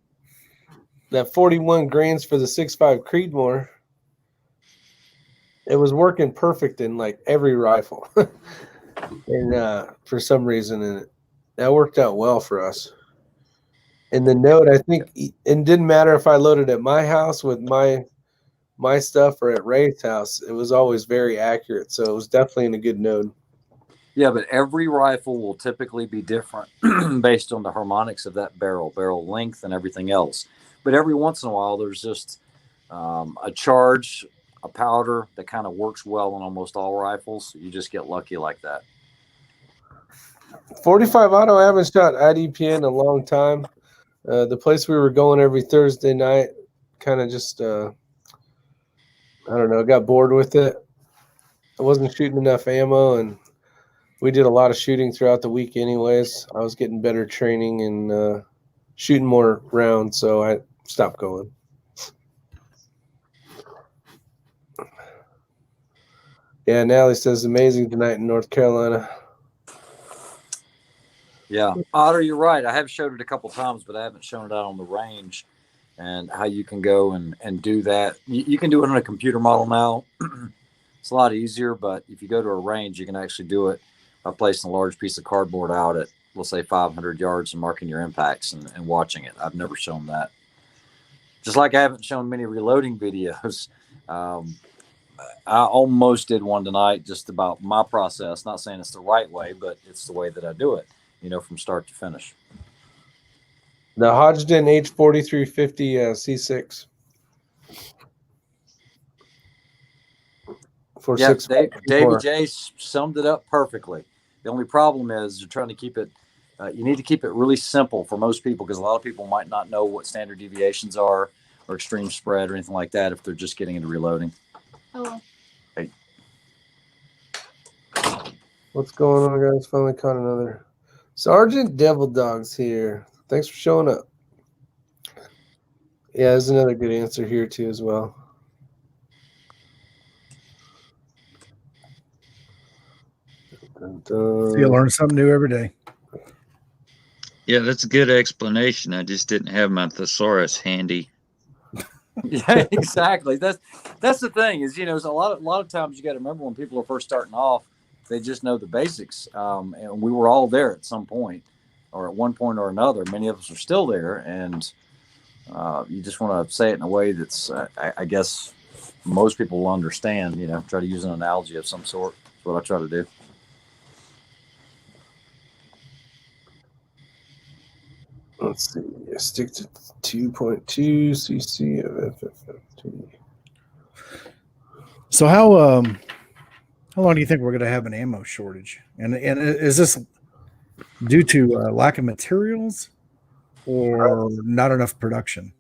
That 41 grains for the 6.5 Creedmoor, it was working perfect in like every rifle. And for some reason, and that worked out well for us. And the node, I think it didn't matter if I loaded at my house with my stuff or at Ray's house. It was always very accurate. So it was definitely in a good node. Yeah, but every rifle will typically be different based on the harmonics of that barrel length, and everything else. But every once in a while, there's just a charge, a powder that kind of works well on almost all rifles. You just get lucky like that. 45 auto, I haven't shot IDP in a long time. The place we were going every Thursday night kind of just, I don't know, got bored with it. I wasn't shooting enough ammo, and we did a lot of shooting throughout the week anyways. I was getting better training and shooting more rounds, so I stopped going. Yeah, Nally says amazing tonight in North Carolina. Yeah, Otter, you're right. I have showed it a couple times, but I haven't shown it out on the range and how you can go and do that. You can do it on a computer model now. It's a lot easier, but if you go to a range, you can actually do it by placing a large piece of cardboard out at, let's say, 500 yards and marking your impacts and watching it. I've never shown that. Just like I haven't shown many reloading videos. I almost did one tonight just about my process. Not saying it's the right way, but it's the way that I do it, from start to finish. The Hodgdon H4350 C6. For Yeah, 6 Davey J summed it up perfectly. The only problem is you're trying to keep it, you need to keep it really simple for most people, because a lot of people might not know what standard deviations are or extreme spread or anything like that if they're just getting into reloading. Hello. Hey. What's going on, guys? Finally caught another. Sergeant Devil Dog's here. Thanks for showing up. Yeah, there's another good answer here, too, as well. So you learn something new every day. Yeah, that's a good explanation. I just didn't have my thesaurus handy. Yeah, exactly. That's the thing is, a lot of times you got to remember when people are first starting off, they just know the basics. And we were all there at some point, or at one point or another. Many of us are still there, and you just want to say it in a way that's, I guess, most people will understand. Try to use an analogy of some sort. That's what I try to do. Let's see. Stick to 2.2 cc of FFFT. So how long do you think we're going to have an ammo shortage? And is this due to lack of materials or not enough production?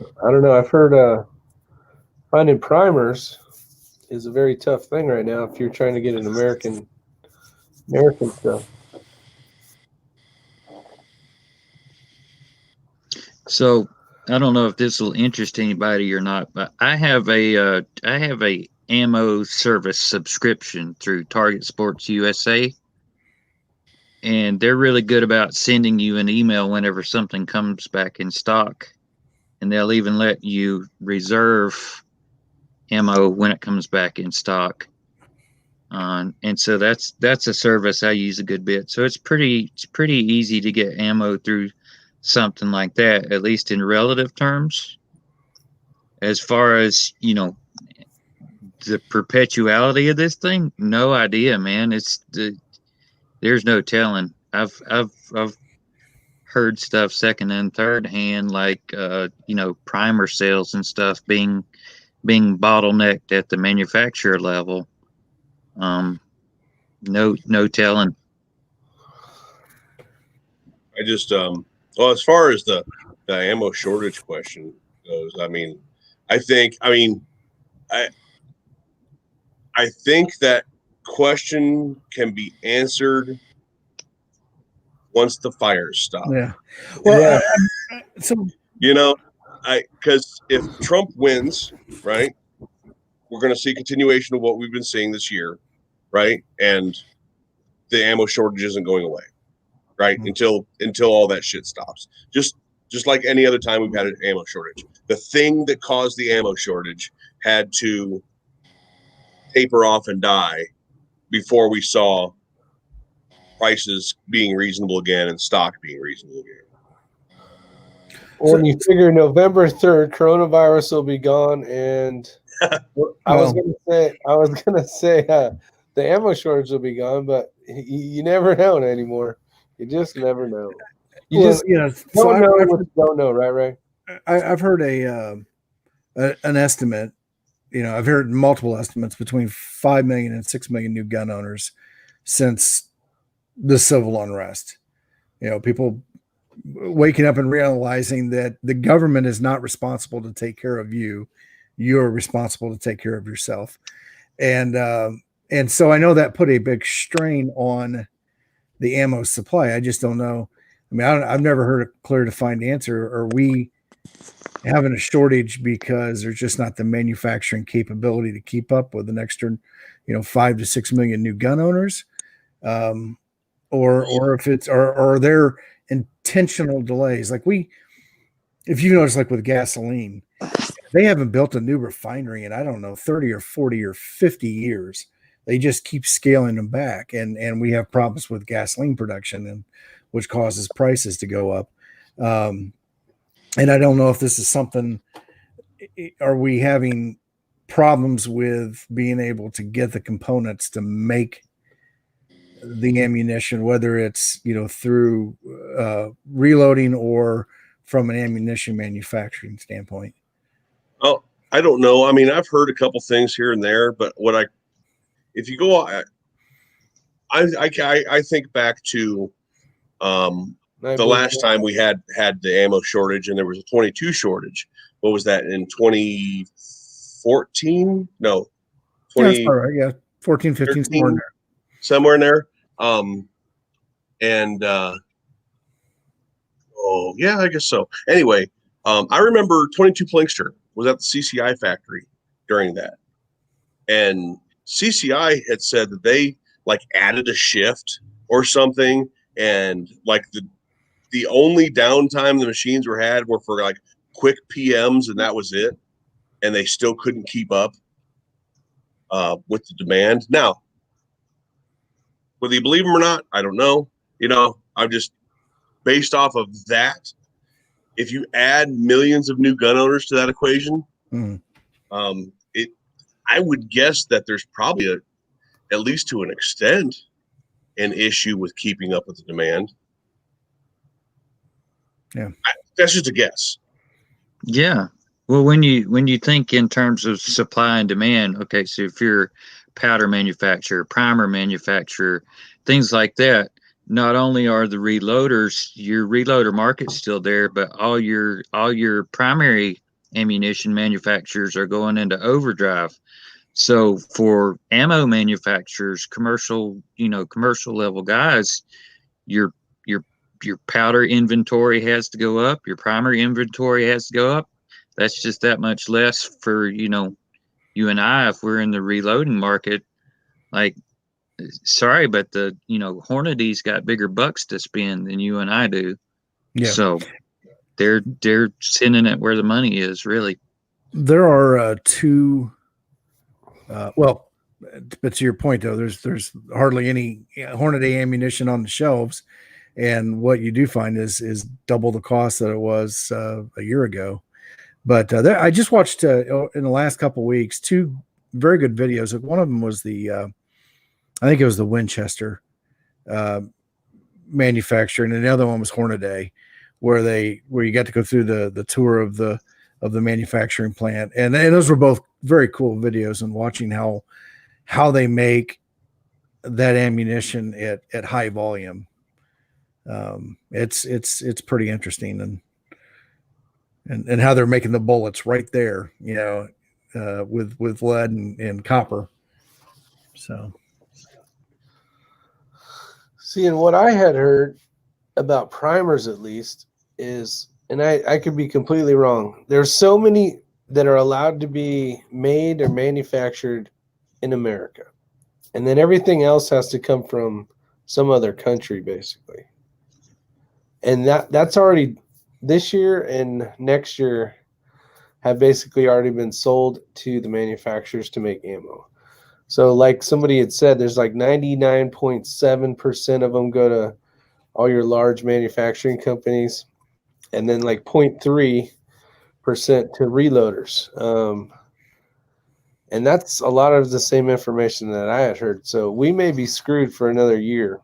I don't know. I've heard finding primers is a very tough thing right now if you're trying to get an American stuff. So I don't know if this will interest anybody or not, but I have a ammo service subscription through Target Sports USA, and they're really good about sending you an email whenever something comes back in stock, and they'll even let you reserve ammo when it comes back in stock. And so that's a service I use a good bit. So it's pretty easy to get ammo through something like that, at least in relative terms. As far as the perpetuality of this thing, no idea, man. There's no telling. I've heard stuff second and third hand, like primer sales and stuff being bottlenecked at the manufacturer level. No telling. I just well, as far as the ammo shortage question goes, I think that question can be answered once the fires stop. Yeah. Well, Yeah. So because if Trump wins, right, we're going to see continuation of what we've been seeing this year, right, and the ammo shortage isn't going away, right, until all that shit stops. Just like any other time we've had an ammo shortage. The thing that caused the ammo shortage had to taper off and die before we saw prices being reasonable again and stock being reasonable again. When you figure November 3rd, coronavirus will be gone, and I was gonna say the ammo shortage will be gone, but you never know anymore. You just never know. You just don't know what you don't know, right? I've heard an estimate. I've heard multiple estimates between 5 million and 6 million new gun owners since the civil unrest. People waking up and realizing that the government is not responsible to take care of you. You're responsible to take care of yourself. And so I know that put a big strain on the ammo supply. I just don't know. I've never heard a clear defined answer. Are we having a shortage because there's just not the manufacturing capability to keep up with an extra, 5 to 6 million new gun owners, or if it's or they're intentional delays. Like if you notice, like with gasoline, they haven't built a new refinery in, I don't know, 30 or 40 or 50 years. They just keep scaling them back, and we have problems with gasoline production, and which causes prices to go up. And I don't know if this is something. Are we having problems with being able to get the components to make the ammunition, whether it's through reloading or from an ammunition manufacturing standpoint? Oh, I don't know. I mean, I've heard a couple things here and there, but if you go, I think back to the last time we had the ammo shortage, and there was a 22 shortage. What was that, in 2014? No, 20. Yeah, that's all right. Yeah, 14, 15, somewhere in there. Oh yeah, I guess so. Anyway, I remember 22 Plinkster was at the CCI factory during that, and CCI had said that they added a shift or something, and the only downtime the machines had were for quick PMs, and that was it. And they still couldn't keep up with the demand. Now, whether you believe them or not, I don't know. I'm just based off of that. If you add millions of new gun owners to that equation, I would guess that there's probably at least to an extent, an issue with keeping up with the demand. Yeah, that's just a guess. Yeah. Well, when you think in terms of supply and demand, okay, so if you're powder manufacturer, primer manufacturer, things like that, not only are the reloaders, your reloader market's still there, but all your primary ammunition manufacturers are going into overdrive. So for ammo manufacturers, commercial level guys, your powder inventory has to go up, your primary inventory has to go up. That's just that much less for, you and I, if we're in the reloading market. Sorry, but the, Hornady's got bigger bucks to spend than you and I do. Yeah. So they're sending it where the money is, really. There are two, but to your point though, there's hardly any Hornady ammunition on the shelves. And what you do find is double the cost that it was a year ago. But I just watched in the last couple of weeks 2 very good videos. One of them was I think it was the Winchester manufacturer, and the other one was Hornady, where you got to go through the tour of the manufacturing plant, and those were both very cool videos. And watching how they make that ammunition at high volume. It's pretty interesting, and how they're making the bullets right there, with lead and copper. So, see, and what I had heard about primers, at least, is, and I could be completely wrong, there's so many that are allowed to be made or manufactured in America, and then everything else has to come from some other country, basically. And that's already, this year and next year have basically already been sold to the manufacturers to make ammo. So like somebody had said, there's 99.7% of them go to all your large manufacturing companies, and then 0.3% to reloaders. And that's a lot of the same information that I had heard. So we may be screwed for another year,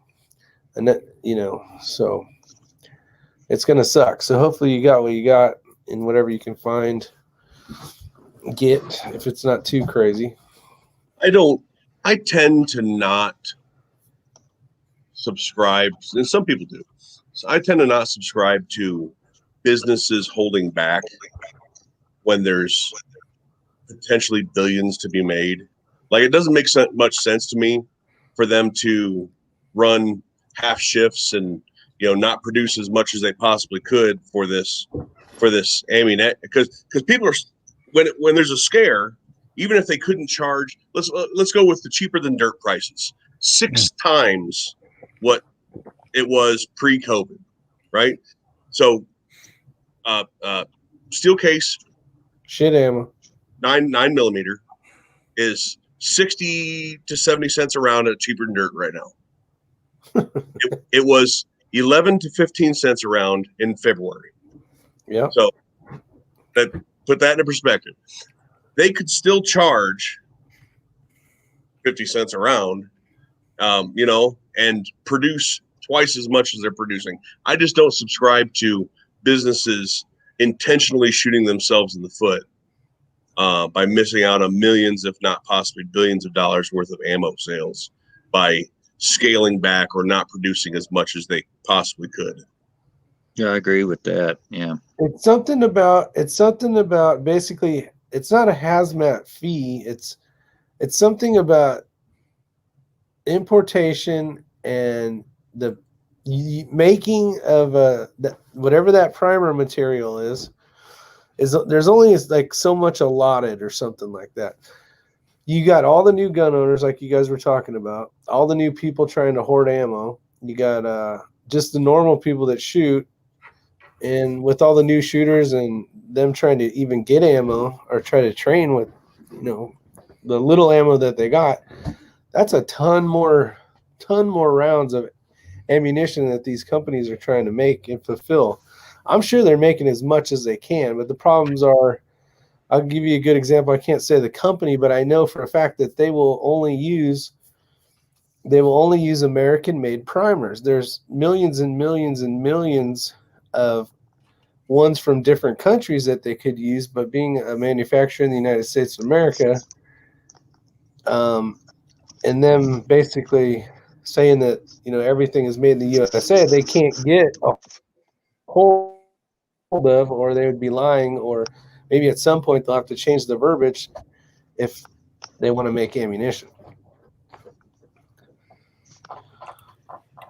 and that, so it's going to suck. So hopefully you got what you got, and whatever you can find, get, if it's not too crazy. I tend to not subscribe, and some people do. So I tend to not subscribe to businesses holding back when there's potentially billions to be made. It doesn't make much sense to me for them to run half shifts and not produce as much as they possibly could for this for this ammunition, because people are, when there's a scare, even if they couldn't charge, let's go with the cheaper than dirt prices, 6 times what it was pre-COVID, right? So steel case Shit ammo. 9mm is 60 to 70 cents a round at cheaper than dirt right now. it was 11 to 15 cents a round in February. Yeah. So put that into perspective. They could still charge 50 cents a round, and produce twice as much as they're producing. I just don't subscribe to businesses intentionally shooting themselves in the foot by missing out on millions, if not possibly billions of dollars worth of ammo sales by scaling back or not producing as much as they possibly could. Yeah, I agree with that. Yeah. It's something about basically, it's not a hazmat fee. It's something about importation and the making of whatever that primer material is there's only like so much allotted or something like that. You got all the new gun owners, like you guys were talking about, all the new people trying to hoard ammo. You got just the normal people that shoot, and with all the new shooters and them trying to even get ammo or try to train with, the little ammo that they got, that's a ton more rounds of ammunition that these companies are trying to make and fulfill. I'm sure they're making as much as they can, but the problems are, I'll give you a good example. I can't say the company, but I know for a fact that they will only use American-made primers. There's millions and millions and millions of ones from different countries that they could use, but being a manufacturer in the United States of America, and them basically saying that everything is made in the USA, they can't get a hold of, or they would be lying, or maybe at some point they'll have to change the verbiage if they want to make ammunition.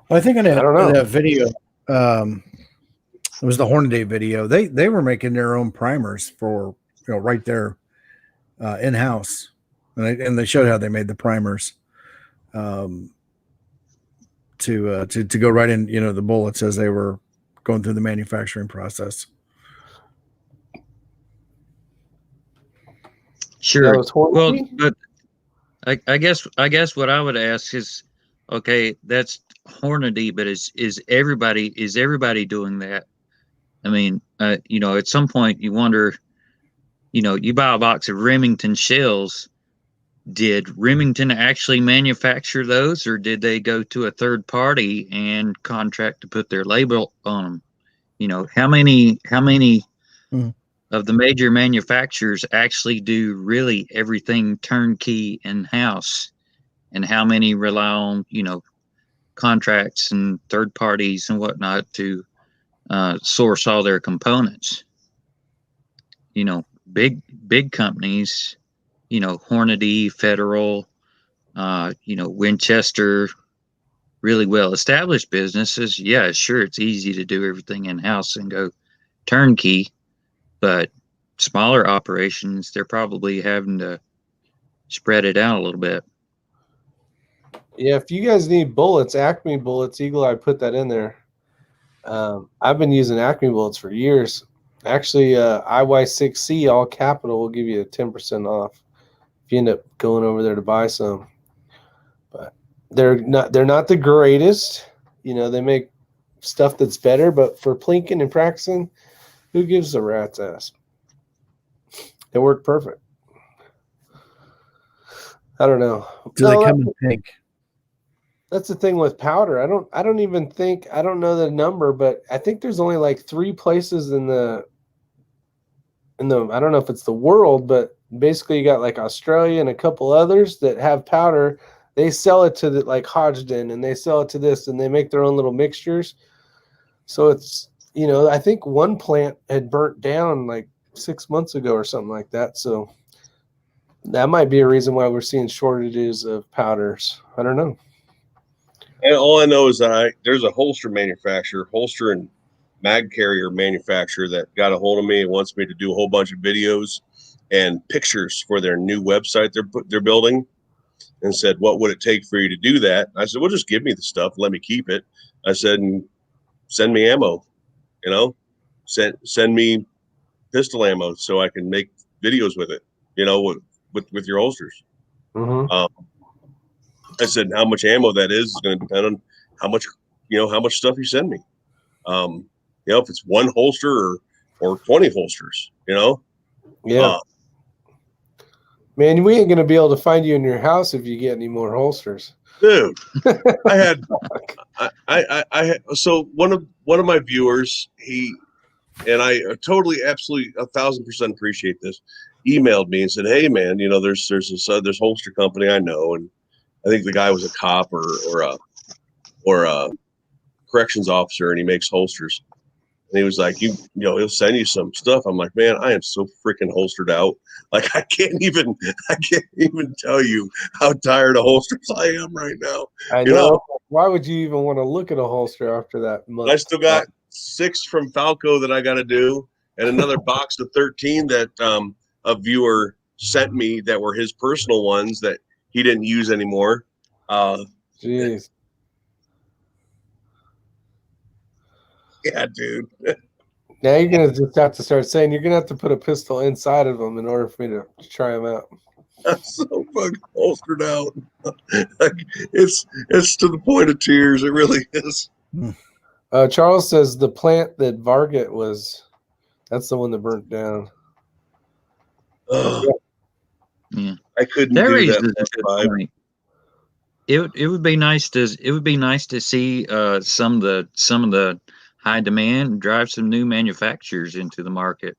Well, I think in I don't know. that video, it was the Hornady video. They were making their own primers for right there in house, and they showed how they made the primers to go right in the bullets as they were going through the manufacturing process. Sure. That was Hornady? Well, but I guess what I would ask is, okay, that's Hornady, but is everybody doing that? I mean, at some point you wonder, you buy a box of Remington shells. Did Remington actually manufacture those, or did they go to a third party and contract to put their label on them? How many of the major manufacturers actually do really everything turnkey in-house, and how many rely on, contracts and third parties and whatnot to source all their components? Big companies, Hornady, Federal, Winchester, really well established businesses. Yeah, sure, it's easy to do everything in-house and go turnkey, but smaller operations, they're probably having to spread it out a little bit. Yeah, if you guys need bullets, Acme bullets, Eagle Eye put that in there. I've been using Acme bullets for years. Actually, IY6C, all capital, will give you a 10% off if you end up going over there to buy some. But they're not the greatest. They make stuff that's better, but for plinking and practicing, who gives a rat's ass? They work perfect. I don't know. Do they come in pink? That's the thing with powder. I don't know the number, but I think there's only like 3 places in the I don't know if it's the world, but basically you got like Australia and a couple others that have powder. They sell it to like Hodgdon, and they sell it to this, and they make their own little mixtures. So it's, I think one plant had burnt down like 6 months ago or something like that. So that might be a reason why we're seeing shortages of powders. I don't know. And all I know is that there's a holster manufacturer, holster and mag carrier manufacturer that got a hold of me and wants me to do a whole bunch of videos and pictures for their new website they're building, and said, what would it take for you to do that? I said, well, just give me the stuff, let me keep it. I said, and send me ammo, send me pistol ammo so I can make videos with it, with your holsters. I said, how much ammo that is going to depend on how much stuff you send me. If it's one holster or 20 holsters, Yeah. Man, we ain't gonna be able to find you in your house if you get any more holsters, dude. So one of my viewers, I totally, absolutely, 1,000% appreciate this, emailed me and said, hey man, there's this holster company I know, and I think the guy was a cop or a corrections officer, and he makes holsters. And he was like, he'll send you some stuff. I'm like, man, I am so freaking holstered out. Like, I can't even tell you how tired of holsters I am right now. I know. Why would you even want to look at a holster after that month? I still got 6 from Falco that I got to do, and another box of 13 that a viewer sent me that were his personal ones that he didn't use anymore. Jeez. Yeah, dude. Now you're gonna just have to start saying you're gonna have to put a pistol inside of them in order for me to try them out. I'm so fucking holstered out. Like, it's to the point of tears. It really is. Charles says the plant that Varget was, that's the one that burnt down. Yeah. I couldn't That do raises that. a good point. It would be nice to see some of the high demand, drive some new manufacturers into the market,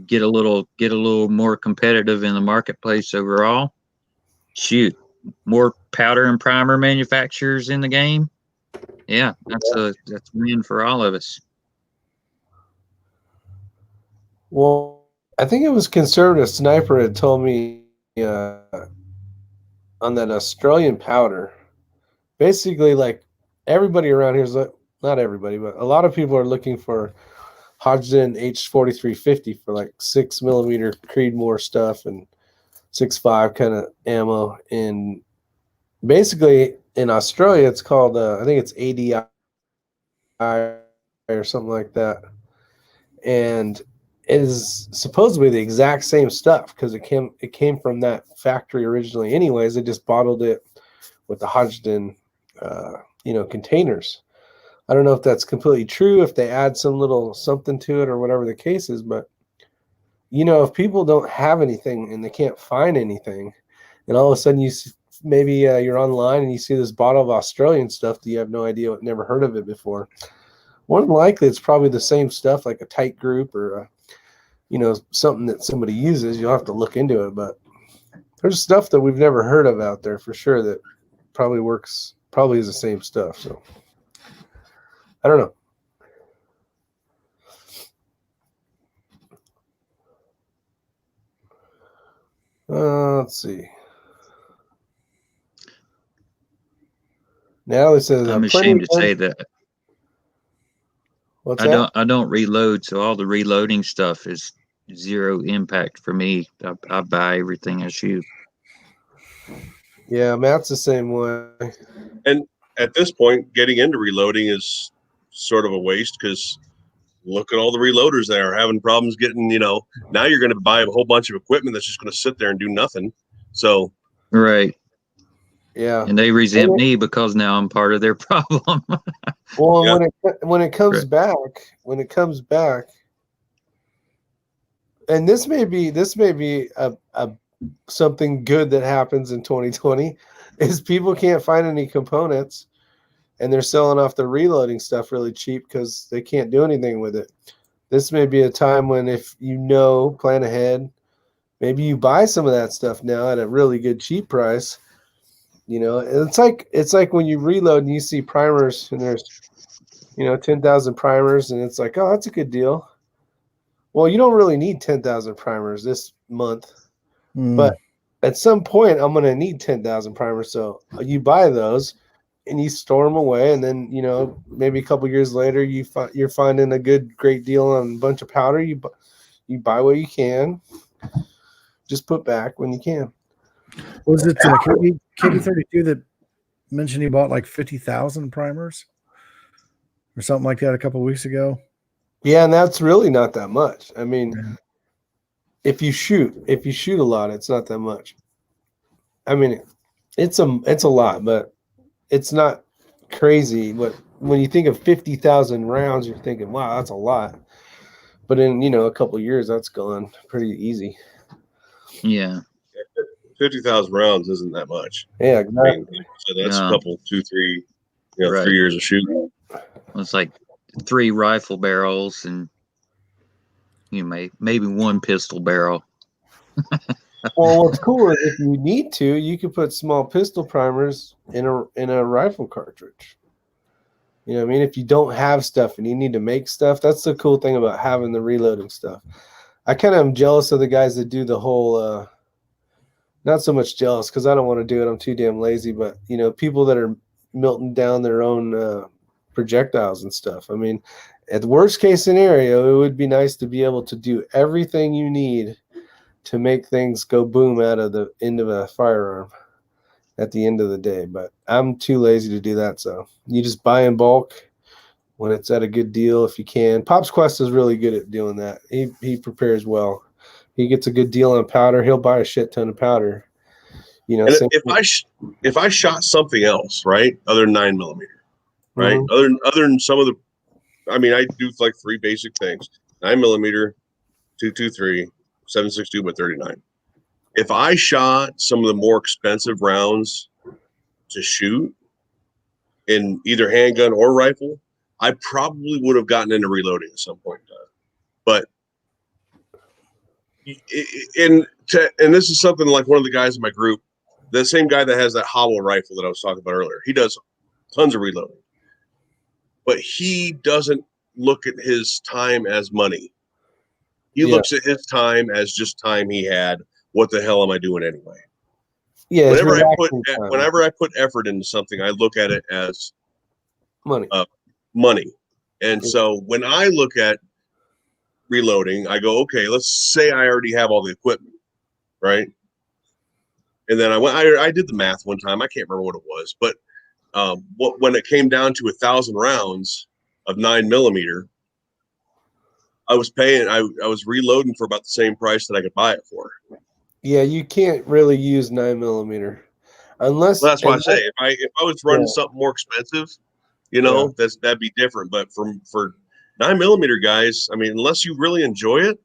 get a little more competitive in the marketplace overall. Shoot, more powder and primer manufacturers in the game. Yeah, that's a win for all of us. Well, I think it was Conservative Sniper had told me on that Australian powder, basically, like, everybody around here is like, not everybody, but a lot of people are looking for Hodgdon H4350 for like 6mm Creedmoor stuff and 6.5 kind of ammo. And basically in Australia, it's called, I think it's ADI or something like that. And it is supposedly the exact same stuff because it came from that factory originally anyways. They just bottled it with the Hodgdon, containers. I don't know if that's completely true, if they add some little something to it or whatever the case is, but if people don't have anything and they can't find anything, and all of a sudden you're online and you see this bottle of Australian stuff that you have no idea, never heard of it before. More than likely, it's probably the same stuff, like a tight group or something that somebody uses. You'll have to look into it, but there's stuff that we've never heard of out there for sure that probably is the same stuff. So I don't know. Let's see. Now it says I'm ashamed to say that I don't reload, so all the reloading stuff is zero impact for me. I buy everything I shoot. Yeah, Matt's the same way. And at this point, getting into reloading is sort of a waste because look at all the reloaders that are having problems getting, now you're going to buy a whole bunch of equipment that's just going to sit there and do nothing. So, right. Yeah. And they resent me because now I'm part of their problem. Well, yeah. when it comes back, and this may be a something good that happens in 2020 is people can't find any components and they're selling off the reloading stuff really cheap because they can't do anything with it. This may be a time when, if plan ahead, maybe you buy some of that stuff now at a really good cheap price. It's like when you reload and you see primers and there's 10,000 primers and it's like, oh, that's a good deal. Well, you don't really need 10,000 primers this month, but at some point I'm going to need 10,000 primers. So you buy those, and you store them away, and then maybe a couple years later you're finding a great deal on a bunch of powder. You buy what you can, just put back when you can. Was it KB32 that mentioned he bought like 50,000 primers or something like that a couple of weeks ago? Yeah, and that's really not that much. I mean, if you shoot a lot, it's not that much. I mean, it's a lot, but it's not crazy. But when you think of 50,000 rounds, you're thinking, wow, that's a lot. But in a couple of years, that's gone pretty easy. Yeah. 50,000 rounds isn't that much. Yeah, exactly. I mean, so that's a couple, 2, 3, Right. 3 years of shooting. It's like 3 rifle barrels and maybe 1 pistol barrel. Well, what's cool is if you need to, you can put small pistol primers in a rifle cartridge. You know what I mean? If you don't have stuff and you need to make stuff, that's the cool thing about having the reloading stuff. I kind of am jealous of the guys that do the whole not so much jealous because I don't want to do it. I'm too damn lazy. But, people that are melting down their own projectiles and stuff. I mean, at the worst case scenario, it would be nice to be able to do everything you need to make things go boom out of the end of a firearm at the end of the day. But I'm too lazy to do that. So you just buy in bulk when it's at a good deal if you can. Pop's Quest is really good at doing that. He prepares well. He gets a good deal on powder. He'll buy a shit ton of powder. And if I shot something else, right, other than 9mm, right, other than some of the, I mean, I do like 3 basic things: 9mm, 223, 7.62 by 39. If I shot some of the more expensive rounds to shoot in either handgun or rifle, I probably would have gotten into reloading at some point in time. But and this is something like one of the guys in my group, the same guy that has that hobble rifle that I was talking about earlier. He does tons of reloading, but he doesn't look at his time as money. He looks at his time as just time he had. What the hell am I doing anyway? Yeah. Whenever I put effort into something, I look at it as money. Money. And so when I look at reloading, I go, okay, let's say I already have all the equipment, right? And then I did the math one time. I can't remember what it was, but when it came down to 1,000 rounds of 9mm, I was reloading for about the same price that I could buy it for. Yeah, you can't really use 9mm unless. Well, that's why I say if I was running something more expensive, that'd be different. But for 9mm guys, I mean, unless you really enjoy it,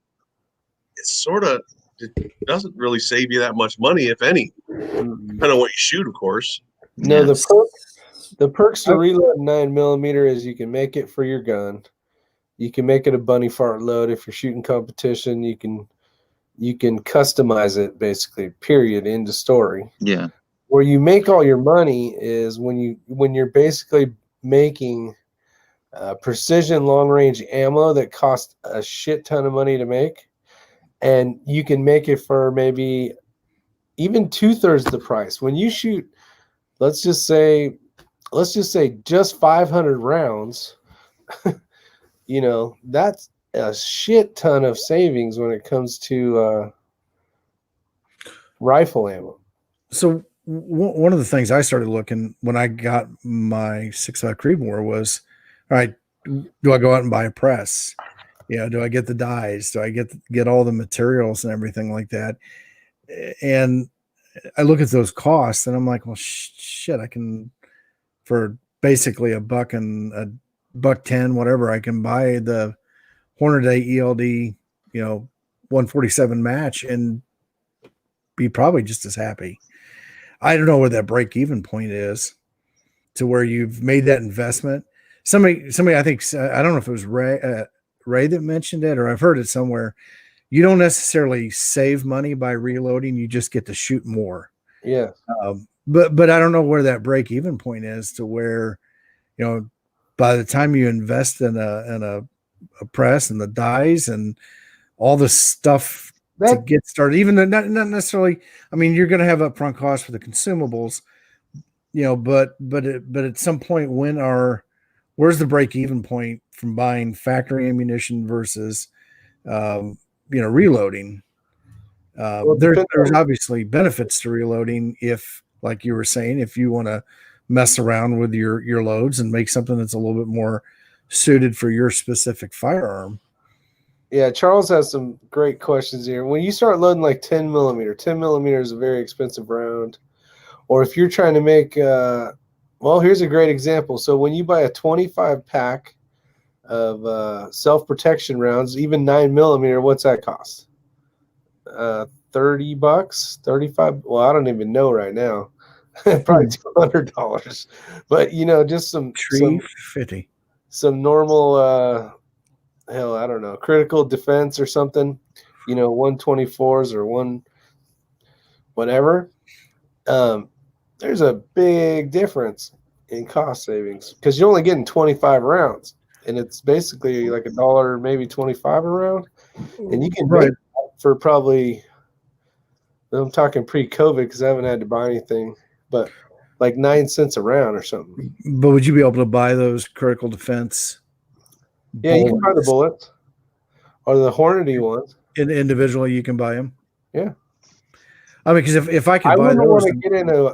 it doesn't really save you that much money, if any. Depending on what you shoot, of course. No, the perks to reload 9mm is you can make it for your gun. You can make it a bunny fart load. If you're shooting competition, you can customize it basically, period, end of story. Yeah. Where you make all your money is when you're basically making precision long range ammo that costs a shit ton of money to make, and you can make it for maybe even 2/3 the price. When you shoot, let's just say just 500 rounds, that's a shit ton of savings when it comes to rifle ammo. So one of the things I started looking when I got my 6.5 Creedmoor was, all right, do I go out and buy a press? Do I get the dies? Do I get all the materials and everything like that? And I look at those costs and I'm like, well, shit, I can, for basically $1.10, whatever, I can buy the Hornady ELD, 147 match and be probably just as happy. I don't know where that break even point is to where you've made that investment. Somebody, I think, I don't know if it was Ray that mentioned it, or I've heard it somewhere. You don't necessarily save money by reloading. You just get to shoot more. Yeah. But I don't know where that break even point is to where, by the time you invest in a press and the dies and all the stuff to get started, even not necessarily, I mean, you're going to have upfront costs for the consumables, but at some point, where's the break even point from buying factory ammunition versus, reloading? There's obviously benefits to reloading if, like you were saying, if you want to mess around with your loads and make something that's a little bit more suited for your specific firearm. Yeah, Charles has some great questions here. When you start loading like 10 millimeter is a very expensive round. Or if you're trying to make, here's a great example. So when you buy a 25 pack of self-protection rounds, even 9 millimeter, what's that cost? $30, 35. Well, I don't even know right now. Probably $200. But just some $350. Some normal hell, I don't know, critical defense or something, 124s or one whatever. There's a big difference in cost savings because you're only getting 25 rounds, and it's basically like $1, maybe 25 a round, and you can make it for probably, I'm talking pre-COVID because I haven't had to buy anything, but like 9 cents a round or something. But would you be able to buy those critical defense? Yeah, you can buy the bullets or the Hornady ones. Individually, you can buy them. Yeah. I mean, because if I could buy those,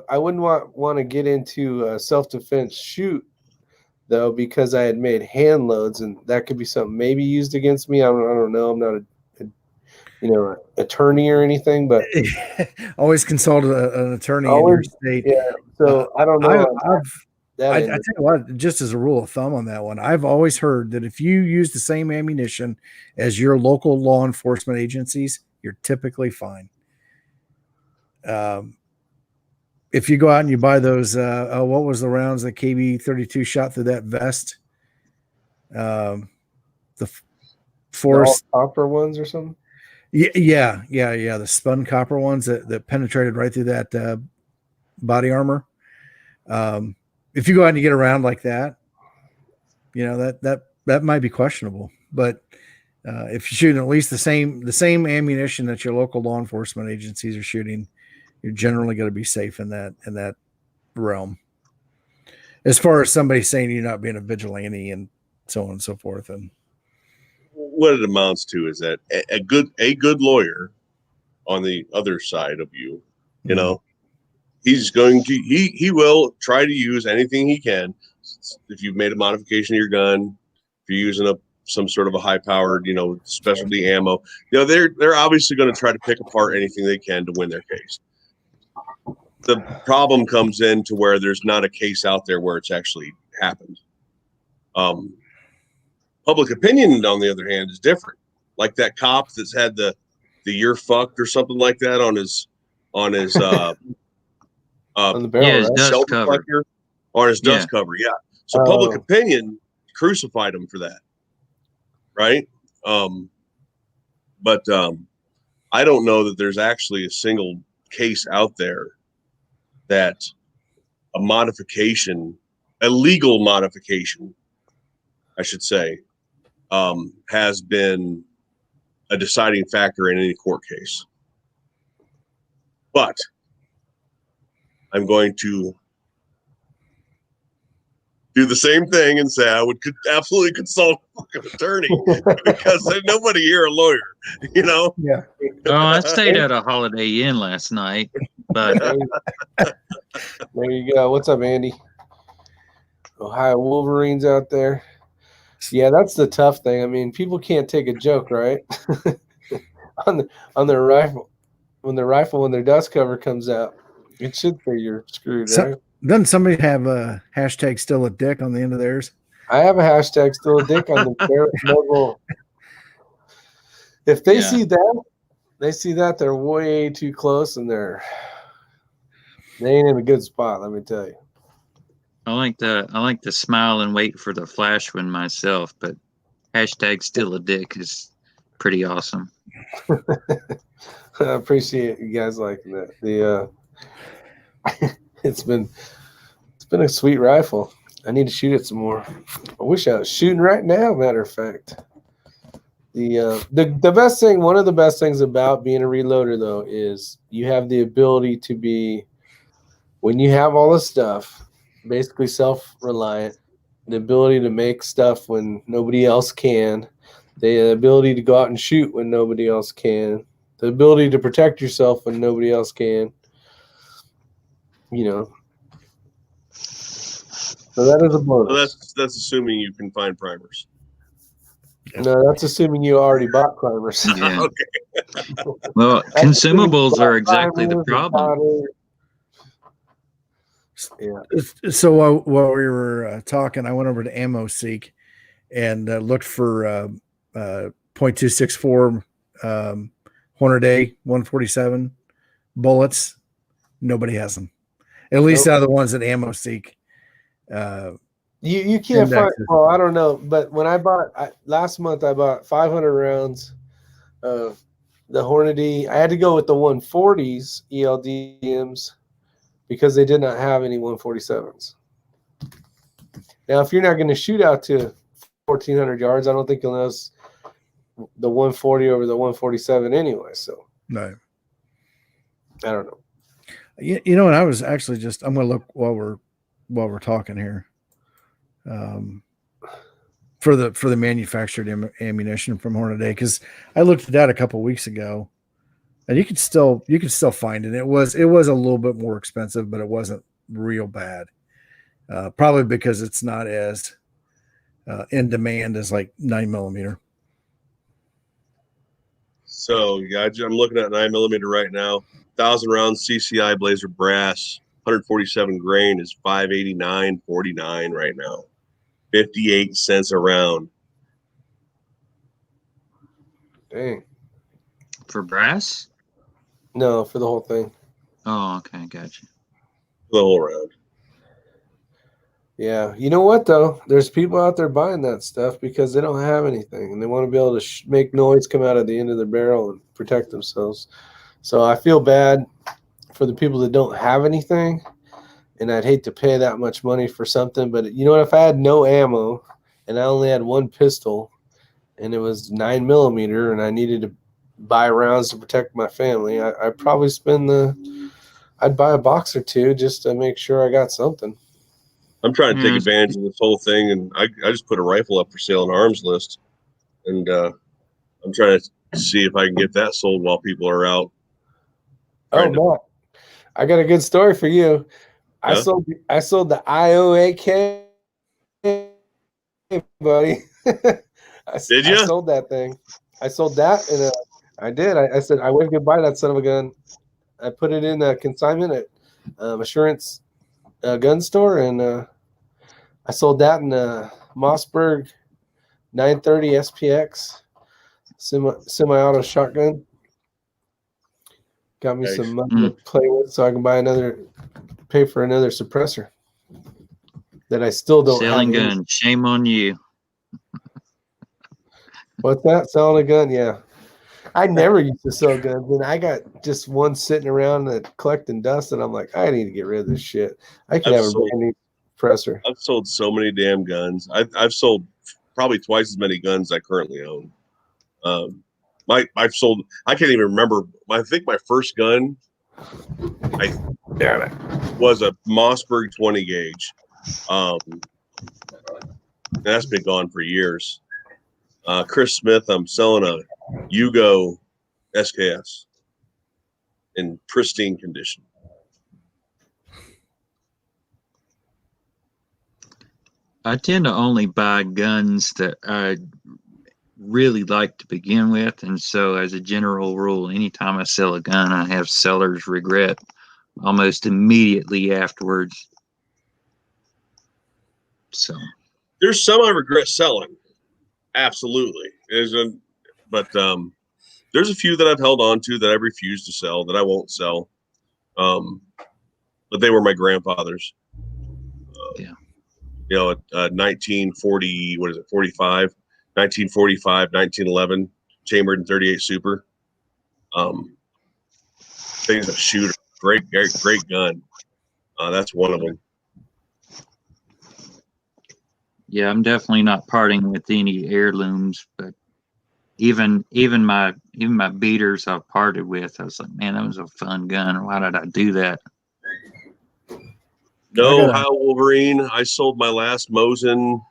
I wouldn't want to get into a self-defense shoot though, because I had made hand loads, and that could be something maybe used against me. I don't know. I'm not an attorney or anything, but always consult an attorney in your state. Yeah. So I don't know. I tell you what, just as a rule of thumb on that one, I've always heard that if you use the same ammunition as your local law enforcement agencies, you're typically fine. If you go out and you buy those, what was the rounds that KB-32 shot through that vest? The forest copper ones or something. Yeah. The spun copper ones that penetrated right through that body armor. If you go out and you get around like that, that might be questionable. But if you're shooting at least the same ammunition that your local law enforcement agencies are shooting, you're generally going to be safe in that realm. As far as somebody saying you're not being a vigilante and so on and so forth. And what it amounts to is that a good lawyer on the other side of you, he's going to he will try to use anything he can. If you've made a modification of your gun, if you're using some sort of a high powered, specialty ammo, they're obviously going to try to pick apart anything they can to win their case. The problem comes in to where there's not a case out there where it's actually happened. Public opinion, on the other hand, is different. Like that cop that's had the "you're fucked" or something like that on his on the barrel, his dust cover. On his dust cover. Yeah. So public opinion crucified him for that, right? But I don't know that there's actually a single case out there that a legal modification, I should say, has been a deciding factor in any court case. But I'm going to do the same thing and say I would absolutely consult a fucking attorney because there's nobody here a lawyer, Yeah. Oh, I stayed at a Holiday Inn last night, but there you go. What's up, Andy? Ohio Wolverines out there. Yeah, that's the tough thing. I mean, people can't take a joke, right? on their rifle. When their dust cover comes out, it should say you're screwed, right? Doesn't somebody have a hashtag still a dick on the end of theirs? I have a hashtag still a dick on the mobile. If they see that, they're way too close, and they ain't in a good spot. Let me tell you. I like to smile and wait for the flash one myself, but hashtag still a dick is pretty awesome. I appreciate you guys liking that. It's been a sweet rifle. I need to shoot it some more. I wish I was shooting right now, matter of fact. The best thing, one of the best things about being a reloader though, is you have the ability to be when you have all this stuff, basically self-reliant, the ability to make stuff when nobody else can, the ability to go out and shoot when nobody else can, the ability to protect yourself when nobody else can, you know. So that is a So bonus. that's assuming you can find primers. No, that's assuming you already bought primers. Yeah. Okay. Well, That's assuming you consumables bought are exactly the primers and problem. powder. Yeah. So while we were talking, I went over to Ammo Seek and looked for .264 Hornady 147 bullets. Nobody has them. At least Nope. out of the ones that Ammo Seek. You can't find. Indexes. Well, I don't know, but when I bought last month, I bought 500 rounds of the Hornady. I had to go with the 140s ELDMs because they did not have any 147s. Now, if you're not going to shoot out to 1,400 yards, I don't think you'll notice the 140 over the 147 anyway. So No. I don't know. You know, and I was actually I'm going to look while we're talking here. For the manufactured ammunition from Hornady, because I looked at that a couple weeks ago, and you could still find it. It was a little bit more expensive, but it wasn't real bad. Probably because it's not as in demand as like 9mm. So yeah, I'm looking at 9mm right now. 1,000 rounds CCI Blazer brass, 147 grain is $589.49 right now. 58 cents a round. Dang. For brass? No, for the whole thing. Oh, okay, gotcha. The whole round. Yeah. You know what, though? There's people out there buying that stuff because they don't have anything, and they want to be able to make noise come out of the end of their barrel and protect themselves. So I feel bad for the people that don't have anything, and I'd hate to pay that much money for something. But you know what? If I had no ammo and I only had one pistol and it was 9mm and I needed to buy rounds to protect my family, I'd probably I'd buy a box or two just to make sure I got something. I'm trying to take advantage of this whole thing, and I just put a rifle up for sale on Arms List, and I'm trying to see if I can get that sold while people are out. Oh, Matt, I got a good story for you. Yeah? I sold the IOAK, buddy. Did you? I sold that thing. I sold that, and I did. I said I went to buy that son of a gun. I put it in a consignment at Assurance gun store, and I sold that in a Mossberg 930 SPX semi-auto shotgun. Got me Nice. some money to play with, so I can pay for another suppressor that I still don't Selling have. guns. Shame on you. What's that? Selling a gun? Yeah. I never used to sell guns, and I got just one sitting around that collecting dust, and I'm like, I need to get rid of this shit. I could have a brand new suppressor. I've sold so many damn guns. I've sold probably twice as many guns I currently own. I've sold. I can't even remember. I think my first gun, was a Mossberg 20 gauge. That's been gone for years. Chris Smith, I'm selling a Yugo SKS in pristine condition. I tend to only buy guns that I really like to begin with, and so as a general rule, anytime I sell a gun, I have seller's regret almost immediately afterwards. So There's some I regret selling. Absolutely. But there's a few that I've held on to that I've refused to sell, that I won't sell. But they were my grandfather's. Yeah. 1940, 45, 1945, 1911, chambered in 38 Super. Things that shoot, great gun. That's one of them. Yeah, I'm definitely not parting with any heirlooms, but even my beaters I've parted with, I was like, man, that was a fun gun. Why did I do that? No Ohio Wolverine. I sold my last Mosin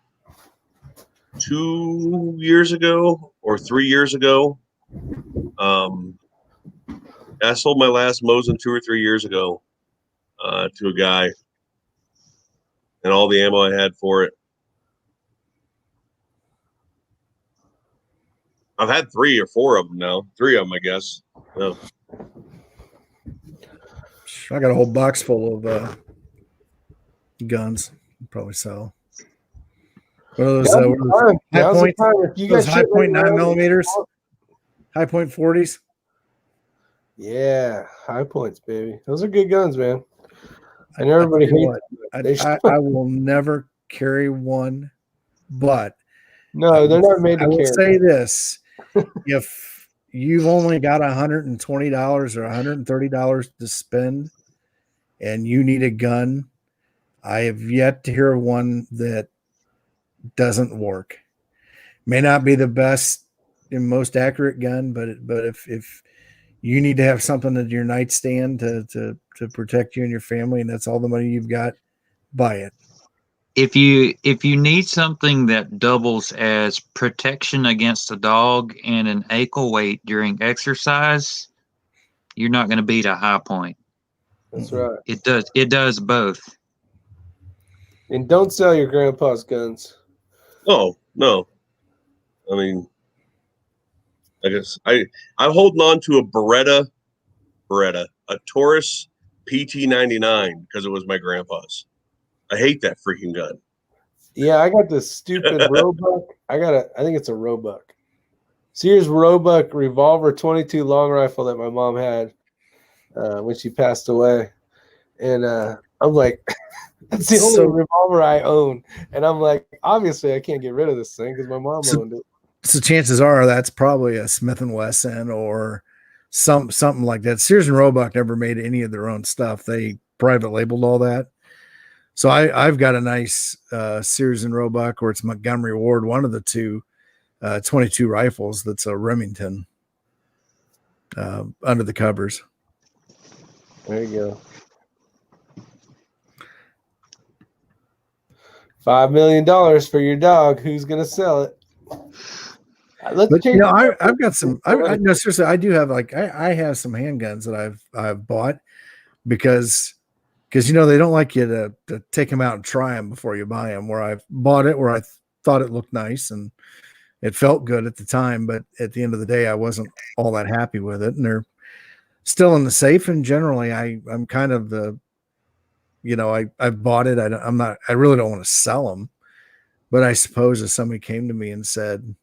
2 years ago or 3 years ago. I sold my last Mosin 2 or 3 years ago to a guy, and all the ammo I had for it. I've had 3 or 4 of them now. 3 of them, I guess. Yeah. I got a whole box full of guns. Probably sell. What are those? High point, those high point 9mm, high point 40s. Yeah, high points, baby. Those are good guns, man. And everybody hates them. I will never carry one, but no, they're not made to carry. I will say this: if you've only got $120 or $130 to spend, and you need a gun, I have yet to hear of one that doesn't work. May not be the best and most accurate gun, but if you need to have something at your nightstand to protect you and your family, and that's all the money you've got, buy it. If you need something that doubles as protection against a dog and an ankle weight during exercise, you're not going to beat a high point. That's right. It does both. And don't sell your grandpa's guns. No. I mean, I guess I'm holding on to a Beretta, a Taurus PT99 because it was my grandpa's. I hate that freaking gun. Yeah, I got this stupid Roebuck. I think it's a Roebuck. Sears Roebuck revolver 22 long rifle that my mom had when she passed away. And I'm like, that's the only revolver I own. And I'm like, obviously I can't get rid of this thing because my mom owned it. So chances are that's probably a Smith & Wesson or something like that. Sears and Roebuck never made any of their own stuff. They private labeled all that. So I've got a nice Sears and Roebuck, or it's Montgomery Ward, one of the two 22 rifles. That's a Remington under the covers. There you go. $5 million for your dog. Who's gonna sell it? But you know, I've got some. No, seriously, I do have I have some handguns that I've bought because you know they don't like you to take them out and try them before you buy them. Where I've bought it, where I thought it looked nice and it felt good at the time, but at the end of the day, I wasn't all that happy with it. And they're still in the safe. And generally, I'm kind of the, you know, I've bought it. I really don't want to sell them, but I suppose if somebody came to me and said,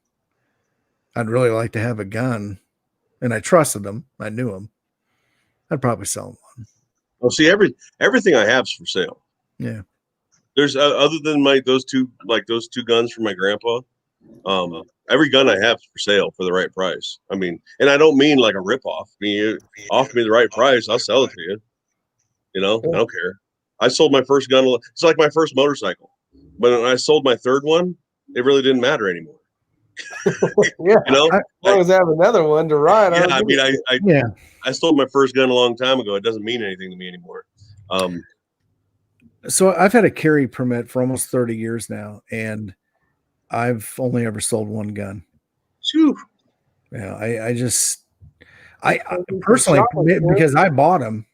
I'd really like to have a gun, and I trusted them, I knew them, I'd probably sell them one. Well, see, everything I have is for sale. Yeah. There's other than those two guns from my grandpa. Every gun I have is for sale for the right price. I mean, and I don't mean like a ripoff. I mean, you offer me the right price, I'll sell it to you. You know, I don't care. I sold my first gun. It's like my first motorcycle. But when I sold my third one, it really didn't matter anymore. Yeah, you know, as long as I have another one to ride. Yeah, I mean, I sold my first gun a long time ago. It doesn't mean anything to me anymore. So I've had a carry permit for almost 30 years now, and I've only ever sold one gun. Phew. Yeah, I personally, because I bought them,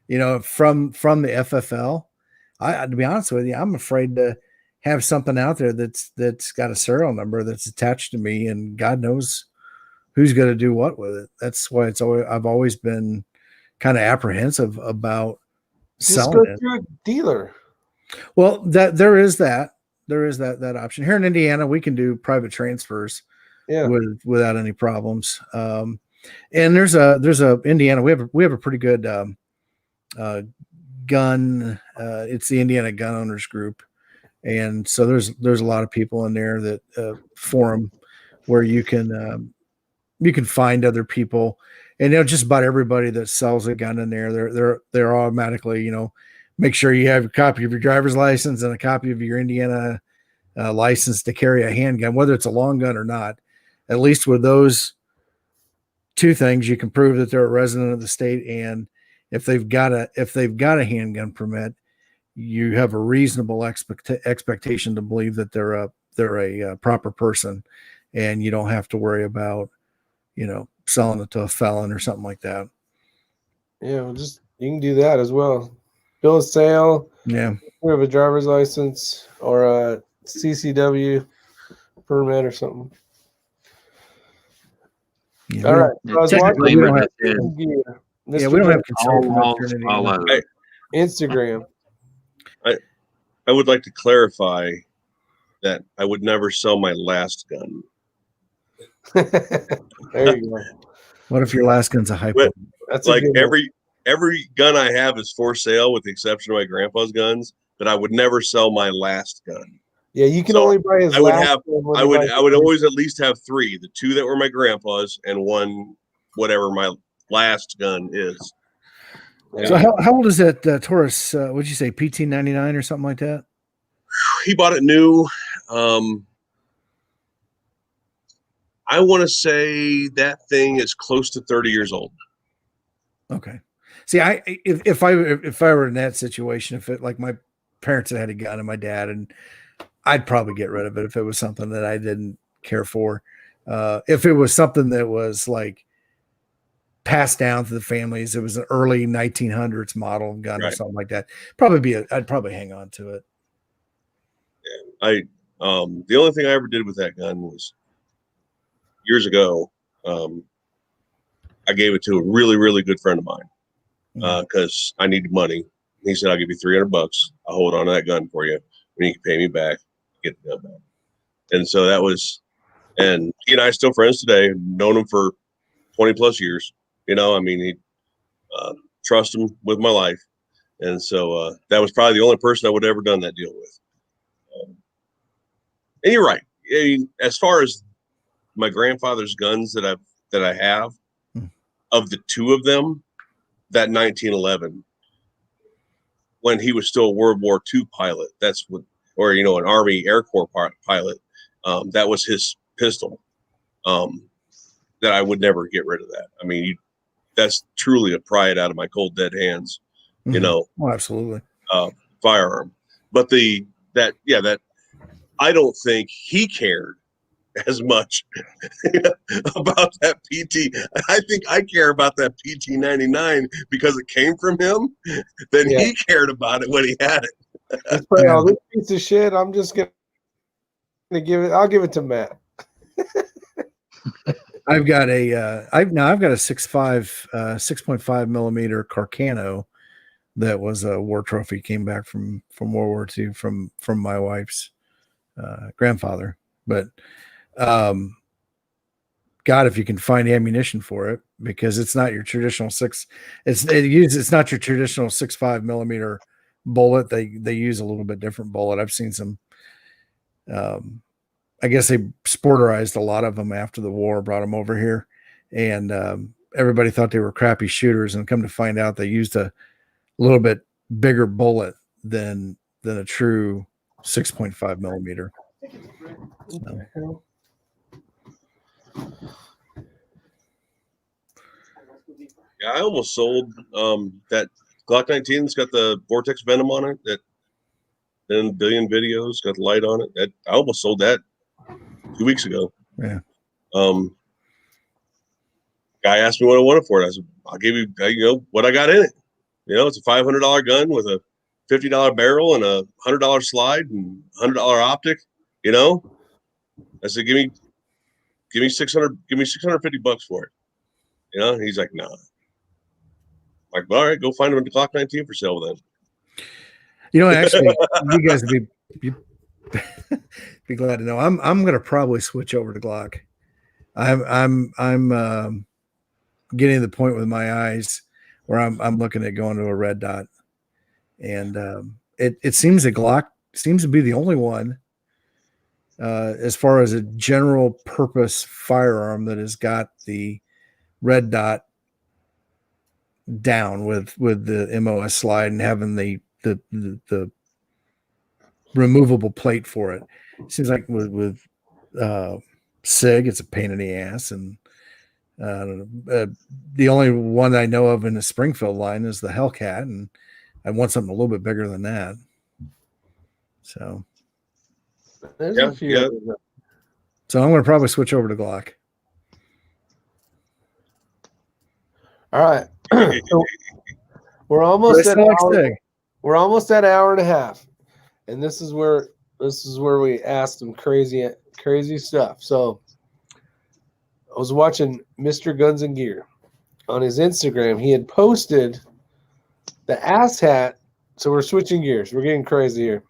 you know, from the FFL. To be honest with you, I'm afraid to have something out there that's got a serial number that's attached to me, and God knows who's going to do what with it. That's why I've always been kind of apprehensive about selling it. Through a dealer. Well, there is that option here in Indiana. We can do private transfers, without any problems. And there's a Indiana. We have a pretty good gun. It's the Indiana Gun Owners Group. And so there's a lot of people in there that forum where you can find other people, and you know, just about everybody that sells a gun in there, they're automatically, you know, make sure you have a copy of your driver's license and a copy of your Indiana license to carry a handgun, whether it's a long gun or not. At least with those two things, you can prove that they're a resident of the state, and if they've got a handgun permit, you have a reasonable expectation to believe that they're a proper person, and you don't have to worry about, selling it to a felon or something like that. Yeah, well, you can do that as well. Bill of sale. Yeah. We have a driver's license or a CCW permit or something. Yeah, All right. Yeah, I was technically, watching we have- just said Mr. we don't have all control from laws eternity. follow. Hey. Instagram. I would like to clarify that I would never sell my last gun. There you go. What if your last gun's a hypo? But, That's like a good one. every gun I have is for sale, with the exception of my grandpa's guns. But I would never sell my last gun. Yeah, you can So only buy his I would last have one when I you would buy I would his- always at least have 3: the 2 that were my grandpa's, and 1 whatever my last gun is. Yeah. So how old is that Taurus? What'd you say, PT99 or something like that? He bought it new. I want to say that thing is close to 30 years old. Okay. See, if I were in that situation, if it like my parents had a gun and my dad, and I'd probably get rid of it if it was something that I didn't care for. If it was something that was like passed down to the families, it was an early 1900s model gun or Right. something like that. I'd probably hang on to it. The only thing I ever did with that gun was years ago. I gave it to a really, really good friend of mine because I needed money. He said, "I'll give you $300. I'll hold on to that gun for you, and you can pay me back, get the gun back." And so that was, and he and I are still friends today. Known him for 20 plus years. I mean, he trust him with my life, and so that was probably the only person I would have ever done that deal with. And you're right. I mean, as far as my grandfather's guns that I have, of the 2 of them, that 1911, when he was still a World War II pilot, that's what, or an Army Air Corps pilot, that was his pistol. That I would never get rid of that. I mean, that's truly a pry it out of my cold dead hands. Oh, absolutely. Firearm. But that I don't think he cared as much about that PT. I think I care about that PT99 because it came from him than he cared about it when he had it. He's probably, "Oh, this piece of shit, I'm just gonna I'll give it to Matt." I've got a 6.5 millimeter Carcano that was a war trophy, came back from World War II from my wife's grandfather. But God, if you can find ammunition for it, because it's not your traditional it's not your traditional 6.5 millimeter bullet. They use a little bit different bullet. I've seen some. I guess they sporterized a lot of them after the war, brought them over here, and everybody thought they were crappy shooters, and come to find out they used a little bit bigger bullet than a true 6.5 millimeter. So. Yeah, I almost sold that Glock 19 that's got the Vortex Venom on it, that then billion videos, got the light on it. That I almost sold that 2 weeks ago. Yeah. Guy asked me what I wanted for it. I said, "I'll give you, what I got in it. It's a $500 gun with a $50 barrel and a $100 slide and $100 optic. I said, give me $600, give me $650 for it. And he's like, "No." I'm like, "All right, go find him at the Glock 19 for sale then." Actually, you guys would be glad to know. I'm going to probably switch over to Glock. I'm getting to the point with my eyes where I'm looking at going to a red dot, and it seems that Glock seems to be the only one as far as a general purpose firearm that has got the red dot down with the MOS slide and having the removable plate for it. Seems like with SIG, it's a pain in the ass, and the only one I know of in the Springfield line is the Hellcat, and I want something a little bit bigger than that. So, There's Yeah, a few. yeah. so I'm going to probably switch over to Glock. All right. So we're almost What I at still like hour, saying. we're almost at an hour and a half. And this is where we asked them crazy stuff. So I was watching Mr. Guns and Gear on his Instagram. He had posted the ass hat. So we're switching gears. We're getting crazy here.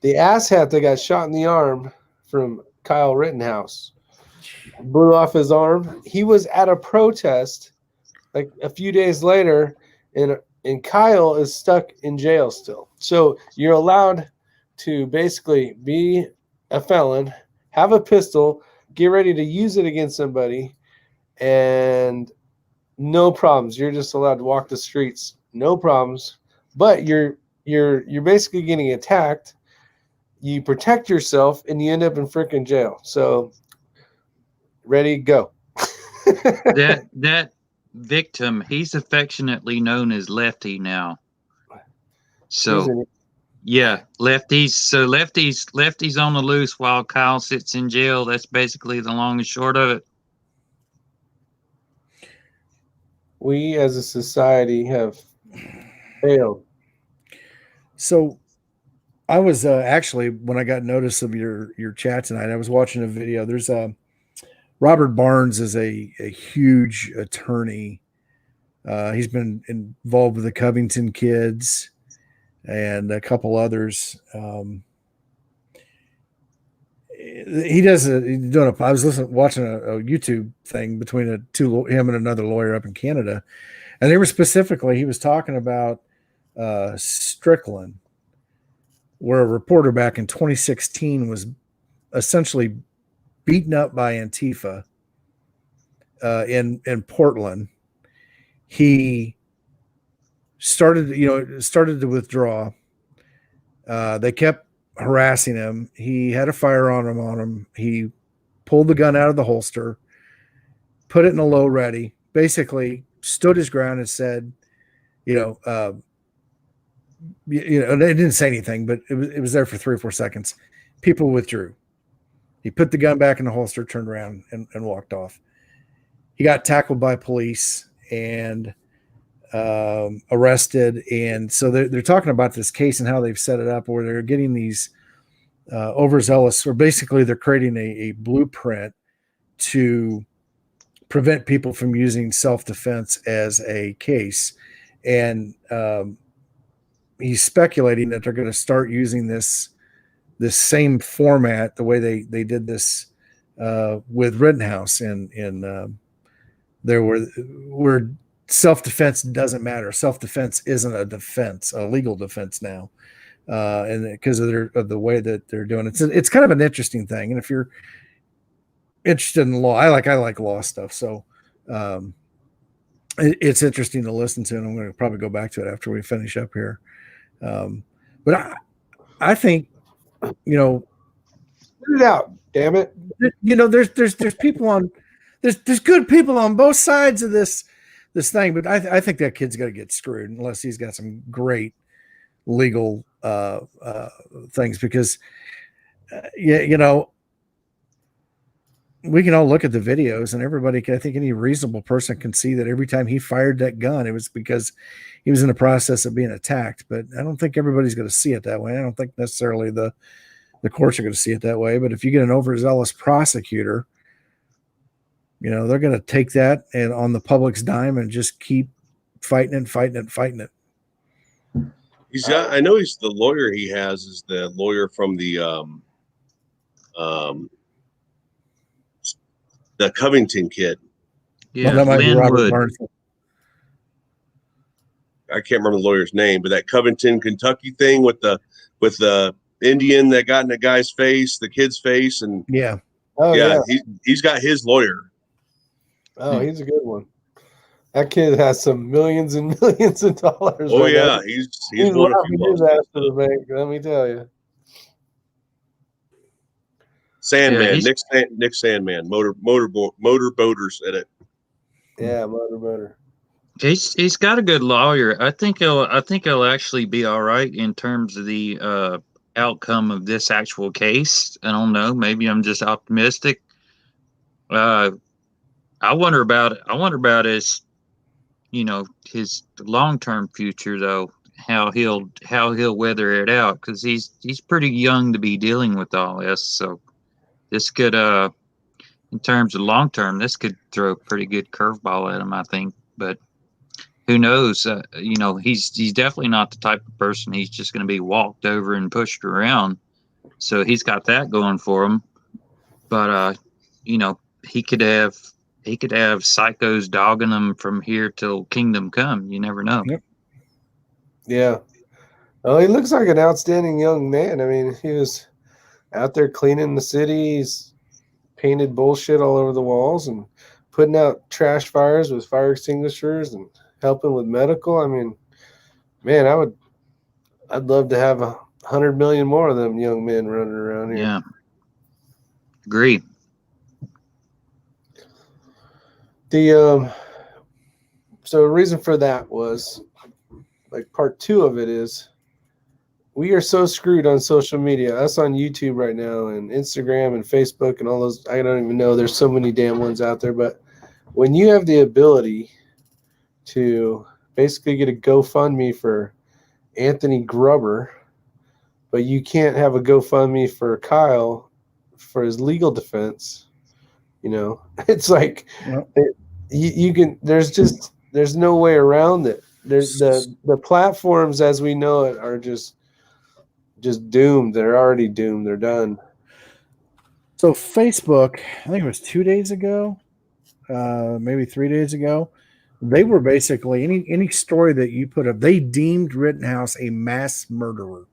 The ass hat that got shot in the arm from Kyle Rittenhouse blew off his arm. He was at a protest like a few days later, and Kyle is stuck in jail still. So you're allowed to basically be a felon, have a pistol, get ready to use it against somebody, and no problems. You're just allowed to walk the streets, no problems. But you're basically getting attacked. You protect yourself, and you end up in freaking jail. So, ready, go. That victim, he's affectionately known as Lefty now. So yeah, lefty's on the loose while Kyle sits in jail. That's basically the long and short of it. We as a society have failed. So I was actually, when I got notice of your chat tonight, I was watching a video. There's Robert Barnes is a huge attorney. He's been involved with the Covington kids and a couple others. He does I was watching a YouTube thing between him and another lawyer up in Canada, and they were he was talking about Strickland, where a reporter back in 2016 was essentially beaten up by Antifa in Portland. He started to withdraw. They kept harassing him. He had a firearm on him. He pulled the gun out of the holster, put it in a low ready, basically stood his ground and said, and they didn't say anything, but it was there for 3 or 4 seconds. People withdrew. He put the gun back in the holster, turned around and walked off. He got tackled by police and arrested. And so they're talking about this case and how they've set it up where they're getting these overzealous, or basically they're creating a blueprint to prevent people from using self-defense as a case. And he's speculating that they're going to start using this same format, the way they did this with Rittenhouse, and there where self-defense doesn't matter. Self-defense isn't a defense, a legal defense now, and because of the way that they're doing it. It's kind of an interesting thing. And if you're interested in law, I like law stuff, so it's interesting to listen to, and I'm going to probably go back to it after we finish up here. But I think, Put it out, damn it. There's people on, there's good people on both sides of this thing, but I think that kid's got to get screwed unless he's got some great legal things, because we can all look at the videos, and everybody, I think any reasonable person can see that every time he fired that gun, it was because he was in the process of being attacked. But I don't think everybody's going to see it that way. I don't think necessarily the courts are going to see it that way. But if you get an overzealous prosecutor, they're going to take that and on the public's dime and just keep fighting it. I know he's the lawyer he has is the lawyer from the Covington kid. Yeah, Well, that might be Robert Linwood. Barnes. I can't remember the lawyer's name, but that Covington, Kentucky thing with the Indian that got in the guy's face, the kid's face, and Yeah. Oh, yeah. he's got his lawyer. Oh, he's a good one. That kid has some millions and millions of dollars. Oh right yeah, now. he's He's won a laughing few his lawsuits. ass to the bank, let me tell you. Sandman, Yeah, Nick Sandman, motor boaters at it. Yeah, motor. He's got a good lawyer. I think he'll actually be all right in terms of the outcome of this actual case. I don't know. Maybe I'm just optimistic. I wonder about his, his long-term future though. How he'll weather it out, because he's pretty young to be dealing with all this. So this could, in terms of long term, this could throw a pretty good curveball at him, I think. But who knows? He's definitely not the type of person he's just going to be walked over and pushed around. So he's got that going for him. But he could have psychos dogging him from here till kingdom come. You never know. Yep. Yeah. Oh, he looks like an outstanding young man. I mean, he was out there cleaning the city. He's painted bullshit all over the walls and putting out trash fires with fire extinguishers and helping with medical. I mean, man, I'd love to have 100 million more of them young men running around here. Yeah. Agree. So the reason for that was, like, part 2 of it is, we are so screwed on social media. Us on YouTube right now and Instagram and Facebook and all those. I don't even know. There's so many damn ones out there. But when you have the ability to basically get a GoFundMe for Anthony Grubber, but you can't have a GoFundMe for Kyle for his legal defense, it's like, Yep. you can. There's no way around it. There's the platforms as we know it are just doomed. They're already doomed. They're done. So Facebook, I think it was 2 days ago, maybe 3 days ago, they were basically any story that you put up, they deemed Rittenhouse a mass murderer.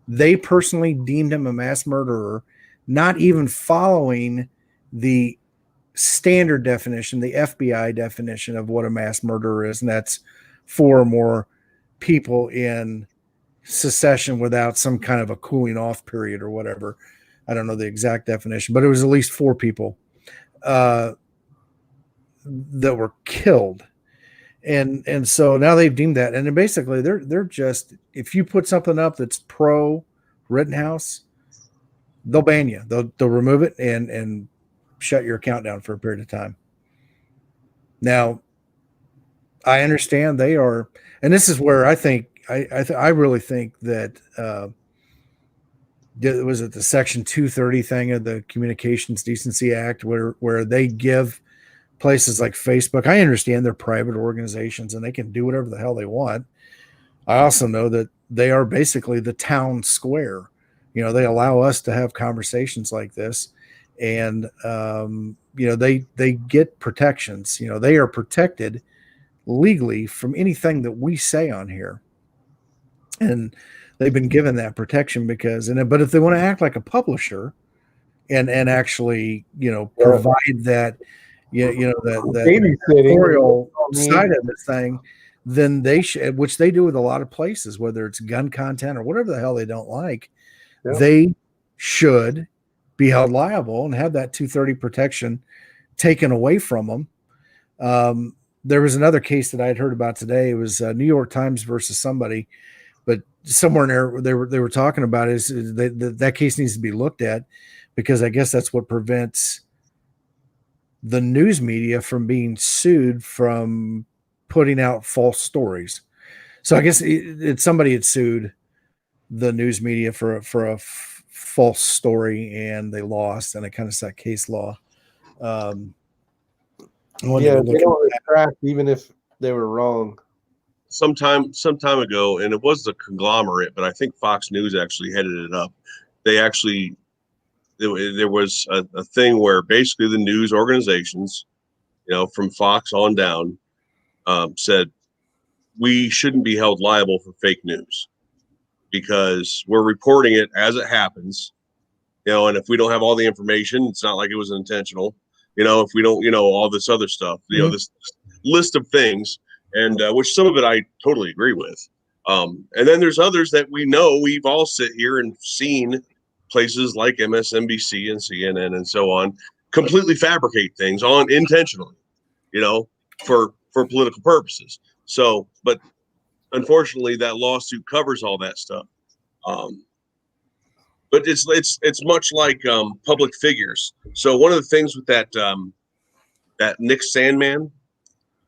They personally deemed him a mass murderer, not even following the standard definition, the FBI definition of what a mass murderer is, and that's 4 or more people in succession without some kind of a cooling off period or whatever. I don't know the exact definition, but it was at least 4 people that were killed. And so now they've deemed that, and then basically they're just, if you put something up that's pro Rittenhouse, they'll ban you. They'll remove it and shut your account down for a period of time. Now, I understand they are, and this is where I think I really think that was it the Section 230 thing of the Communications Decency Act, where they give places like Facebook. I understand they're private organizations and they can do whatever the hell they want. I also know that they are basically the town square. They allow us to have conversations like this, and they get protections. They are protected legally from anything that we say on here, and they've been given that protection but if they want to act like a publisher and actually provide that that editorial side of this thing, then they should, which they do with a lot of places, whether it's gun content or whatever the hell they don't like. Yeah. They should be held liable and have that 230 protection taken away from them. There was another case that I had heard about today. It was New York Times versus somebody, but somewhere in there they were talking about is that case needs to be looked at, because I guess that's what prevents the news media from being sued from putting out false stories. So I guess it's somebody had sued the news media for a false story, and they lost, and it kind of set case law. Yeah, they don't retract even if they were wrong. Some time ago, and it was the conglomerate, but I think Fox News actually headed it up. There was a thing where basically the news organizations, from Fox on down, said we shouldn't be held liable for fake news because we're reporting it as it happens, and if we don't have all the information, it's not like it was intentional, if we don't, all this other stuff, this list of things, and which some of it I totally agree with. And then there's others that we've all sit here and seen places like MSNBC and CNN and so on completely fabricate things intentionally, for political purposes. So, but unfortunately that lawsuit covers all that stuff. But it's much like public figures. So one of the things with that that Nick Sandman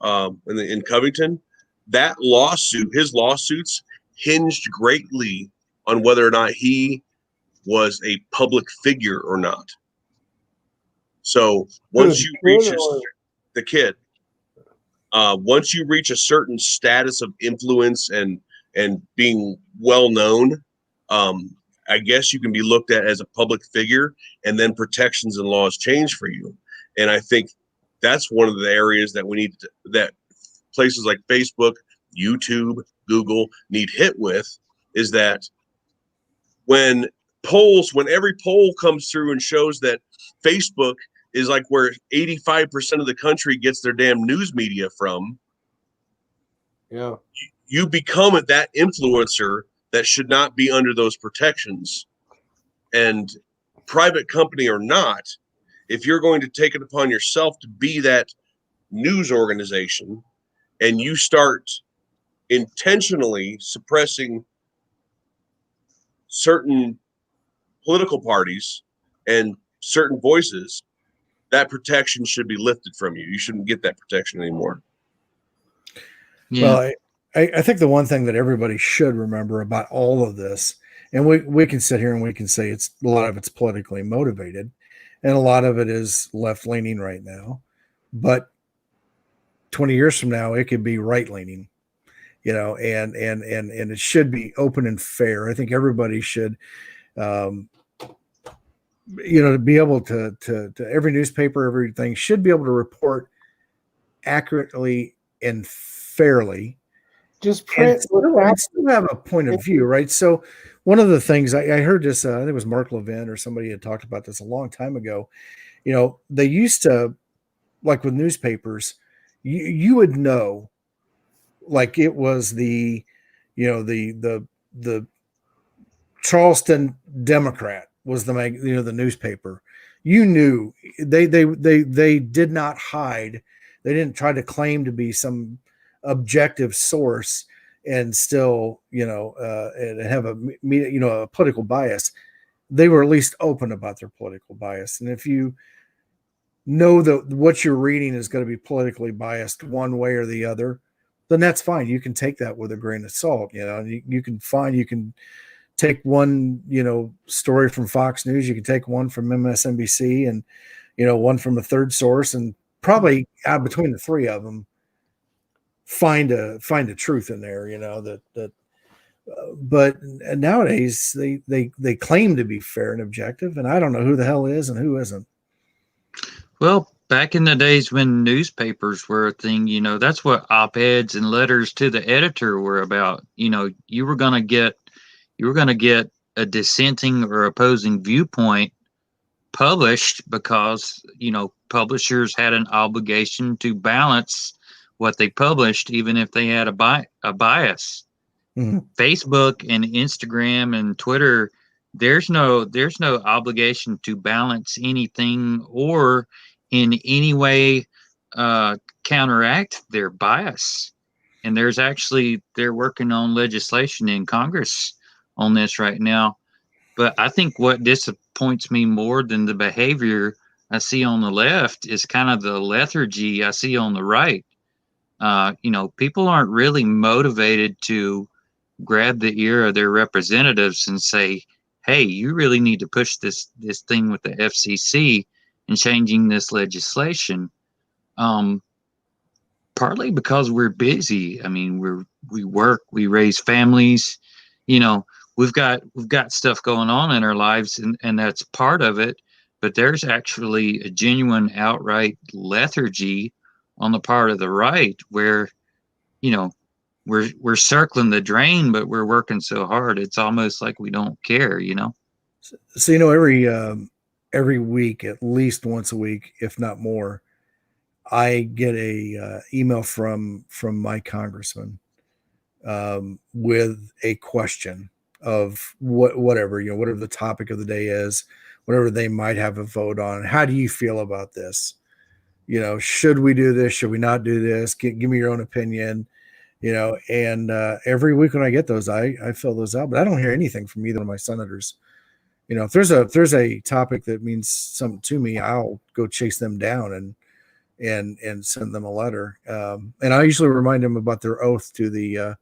in Covington, that lawsuit, his lawsuits hinged greatly on whether or not he was a public figure or not. So once you reach the kid, once you reach a certain status of influence and being well known, I guess you can be looked at as a public figure, and then protections and laws change for you. And I think that's one of the areas that we need to, that places like Facebook, YouTube, Google need hit with, is that when every poll comes through and shows that Facebook is like where 85% of the country gets their damn news media from. Yeah. You become that influencer that should not be under those protections. And private company or not, if you're going to take it upon yourself to be that news organization and you start intentionally suppressing certain political parties and certain voices, that protection should be lifted from you. You shouldn't get that protection anymore. Yeah. Well, I think the one thing that everybody should remember about all of this, and we can sit here and we can say a lot of it's politically motivated, and a lot of it is left leaning right now, but 20 years from now it could be right leaning, and it should be open and fair. I think everybody should, to be able to every newspaper, everything should be able to report accurately and fairly. Just print and still have a point of view, right? So one of the things I heard this, I think it was Mark Levin or somebody had talked about this a long time ago. They used to, like with newspapers, you would know, like it was the Charleston Democrat was the newspaper. You knew they did not hide. They didn't try to claim to be some objective source and still, and have a political bias. They were at least open about their political bias. And if you know that what you're reading is going to be politically biased one way or the other, then that's fine. You can take that with a grain of salt. You can take one, story from Fox News. You can take one from MSNBC and, one from a third source, and probably out between the three of them, find a truth in there, but nowadays they claim to be fair and objective, and I don't know who the hell is and who isn't. Well, back in the days when newspapers were a thing, that's what op-eds and letters to the editor were about. You were going to get a dissenting or opposing viewpoint published because, publishers had an obligation to balance what they published, even if they had a bias. Mm-hmm. Facebook and Instagram and Twitter, there's no obligation to balance anything or in any way counteract their bias. And they're working on legislation in Congress on this right now. But I think what disappoints me more than the behavior I see on the left is kind of the lethargy I see on the right. People aren't really motivated to grab the ear of their representatives and say, hey, you really need to push this thing with the FCC and changing this legislation. Partly because we're busy. I mean, we work, we raise families, we've got stuff going on in our lives, and that's part of it. But there's actually a genuine outright lethargy on the part of the right where, we're circling the drain, but we're working so hard. It's almost like we don't care, So, every week, at least once a week, if not more, I get a email from my congressman with a question of whatever the topic of the day is, whatever they might have a vote on. How do you feel about this? Should we do this? Should we not do this? Give me your own opinion. And every week when I get those, I fill those out, but I don't hear anything from either of my senators. if there's a topic that means something to me, I'll go chase them down and send them a letter. And I usually remind them about their oath to the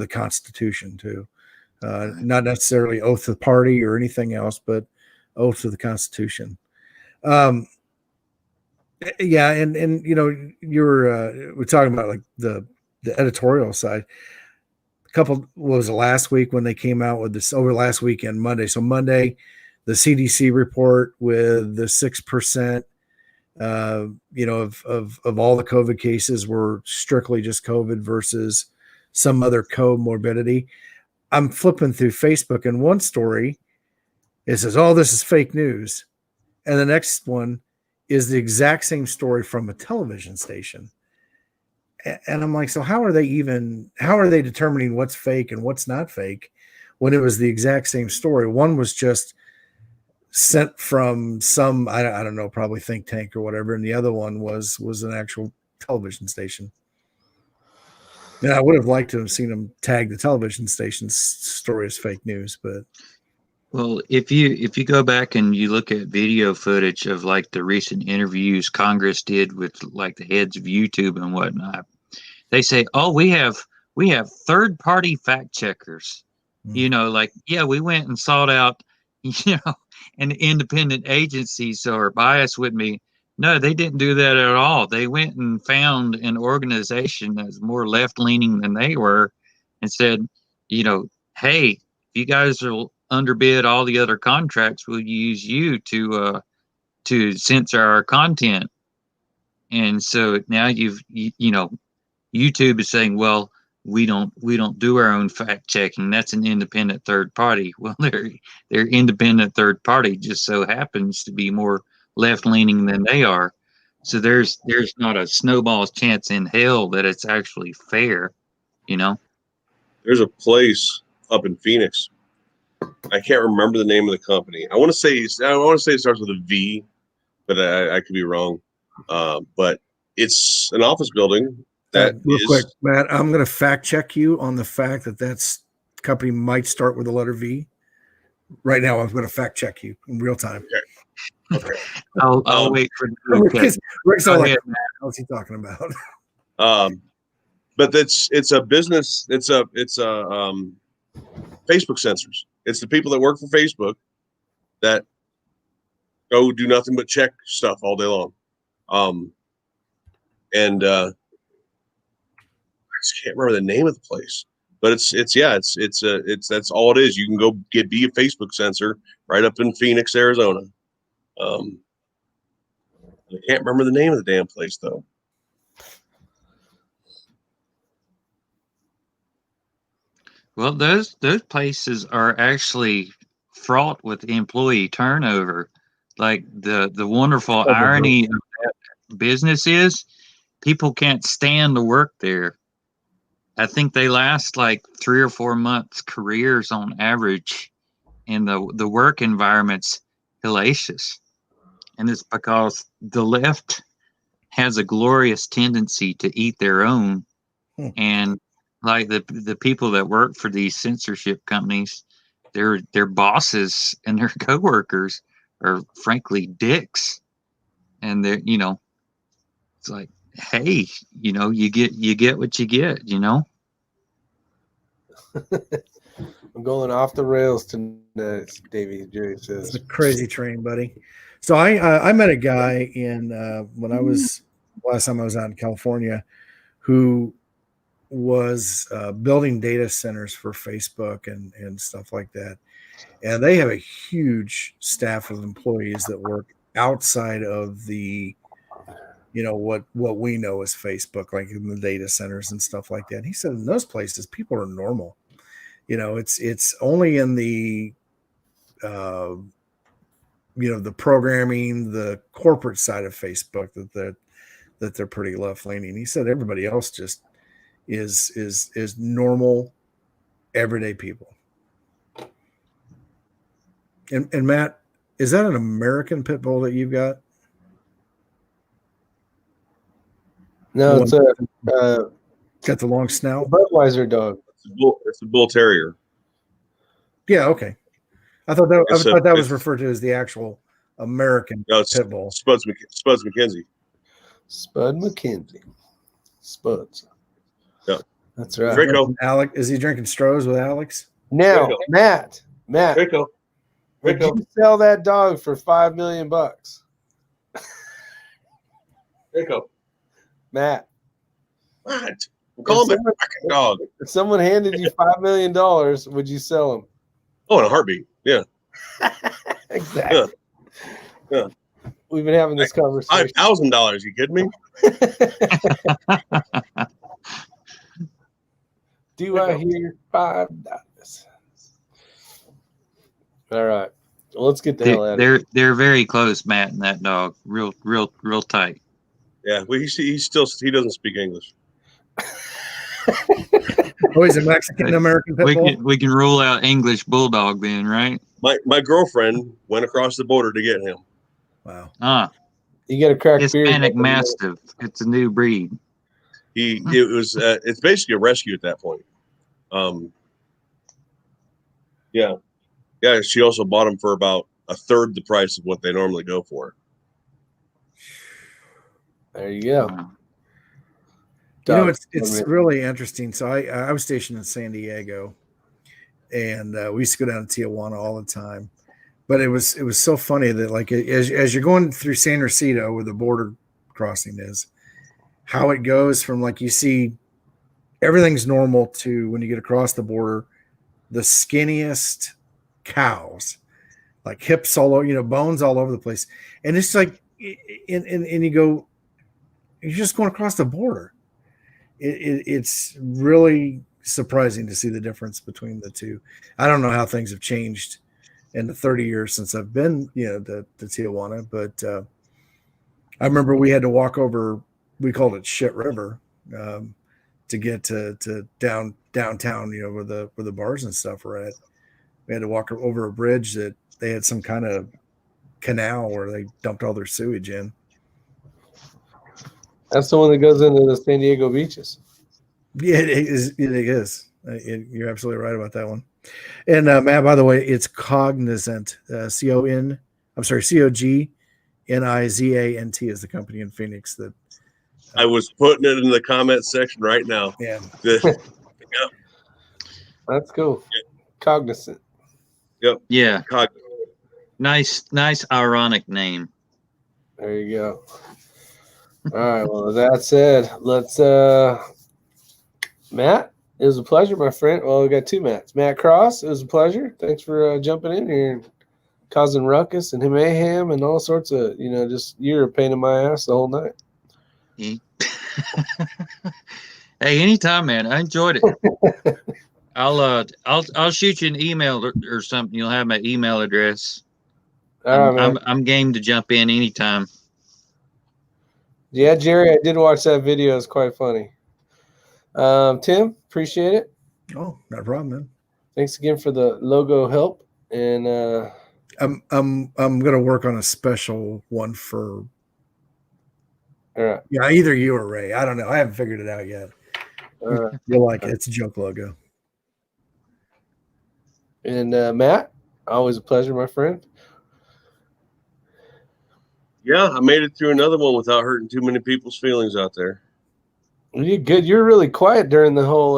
Constitution too. Not necessarily oath to the party or anything else, but oath to the Constitution. Yeah, and we're talking about like the editorial side. Was it last week when they came out with this over last weekend, Monday? So Monday, the CDC report with the 6%, of all the COVID cases were strictly just COVID versus some other comorbidity. I'm flipping through Facebook, and one story, it says, "Oh, this is fake news," and the next one is the exact same story from a television station. And I'm like, so how are they determining what's fake and what's not fake when it was the exact same story? One was just sent from some, I don't know, probably think tank or whatever. And the other one was an actual television station. And I would have liked to have seen them tag the television station's story as fake news, but. Well, if you go back and you look at video footage of like the recent interviews Congress did with like the heads of YouTube and whatnot, they say, "Oh, we have third-party fact checkers." Like, yeah, we went and sought out, an independent agency so our bias wouldn't be. No, they didn't do that at all. They went and found an organization that's more left-leaning than they were, and said, hey, if you guys will underbid all the other contracts, we'll use you to censor our content. And so now YouTube is saying, well, we don't do our own fact checking. That's an independent third party. Well, their independent third party just so happens to be more left leaning than they are. So there's not a snowball's chance in hell that it's actually fair. There's a place up in Phoenix. I can't remember the name of the company. I want to say it starts with a V, but I could be wrong. But it's an office building. Real quick, Matt, I'm going to fact check you on the fact that company might start with the letter V. Right now, I'm going to fact check you in real time. Okay. I'll wait for Rick's all like, what's he talking about? But it's a business. It's a Facebook censors. It's the people that work for Facebook that go do nothing but check stuff all day long. And I just can't remember the name of the place, but it's that's all it is. You can go be a Facebook censor right up in Phoenix, Arizona. I can't remember the name of the damn place though. Well, those places are actually fraught with employee turnover. Like the wonderful irony of that business is people can't stand to work there. I think they last like 3 or 4 months careers on average, and the work environment's hellacious. And it's because the left has a glorious tendency to eat their own. And like the people that work for these censorship companies, their bosses and their coworkers are frankly dicks. And they're, it's like, hey, you get what you get, I'm going off the rails tonight, Davey. Jerry says. It's a crazy train, buddy. So I met a guy when I was last time I was out in California, who was building data centers for Facebook and stuff like that. And they have a huge staff of employees that work outside of the, what we know as Facebook, like in the data centers and stuff like that. And he said in those places, people are normal. It's only in the, the programming, the corporate side of Facebook that they're pretty left leaning. He said everybody else just is normal, everyday people. And Matt, is that an American pit bull that you've got? No, it's got the long snout. Budweiser dog. It's a bull terrier. Yeah, okay. I thought that It's was referred to as the actual American No, it's pit bull. Spuds McKenzie. Spud McKenzie. Spuds. Yeah. That's right. Draco. Alex, is he drinking Strohs with Alex? Now, Draco. Matt, Draco. would Draco. you sell that dog for $5 million? Draco. Matt, What? Call him a fucking dog. if someone handed you $5 million, would you sell him? Oh, in a heartbeat. Yeah. Exactly. Yeah. We've been having this conversation. $5,000. You kidding me? Do I hear $5? All right. Well, let's get the hell out of here. They're very close, Matt, and that dog. Real tight. Yeah. Well, he doesn't speak English. Oh, he's a Mexican American pit bull. We can rule out English bulldog then, right? My girlfriend went across the border to get him. Wow. You got to crack beer. Hispanic Mastiff. It's a new breed. It's basically a rescue at that point. Yeah. She also bought him for about a third the price of what they normally go for. There you go. Wow. You know, it's really interesting. So I was stationed in San Diego, and we used to go down to Tijuana all the time. But it was so funny that, like, as you're going through San Rosito, where the border crossing is, how it goes from, like, you see everything's normal to when you get across the border, the skinniest cows, like hips all over, bones all over the place, and it's like, and you go, you're just going across the border. It's really surprising to see the difference between the two. I don't know how things have changed in the 30 years since I've been, to Tijuana, but I remember we had to walk over, we called it Shit River, to get to downtown, where the bars and stuff were at. We had to walk over a bridge that they had some kind of canal where they dumped all their sewage in. That's the one that goes into the San Diego beaches. Yeah, it is. You're absolutely right about that one. And Matt, by the way, it's Cognizant. Cognizant is the company in Phoenix that. I was putting it in the comment section right now. Yeah. That's cool. Cognizant. Yep. Yeah. Nice ironic name. There you go. All right. Well, with that said, let's Matt, it was a pleasure, my friend. Well, we got two Matts. Matt Cross, it was a pleasure. Thanks for jumping in here and causing ruckus and mayhem and all sorts of, just you're a pain in my ass the whole night. Hey, anytime, man. I enjoyed it. I'll shoot you an email or something. You'll have my email address. All right, man. I'm game to jump in anytime. Yeah, Jerry, I did watch that video. It's quite funny. Tim, appreciate it. Oh, not a problem, man. Thanks again for the logo help. And I'm gonna work on a special one for. All right. Yeah, either you or Ray. I don't know. I haven't figured it out yet. You'll like it. It's a joke logo. And Matt, always a pleasure, my friend. Yeah, I made it through another one without hurting too many people's feelings out there. You're good. You're really quiet during the whole,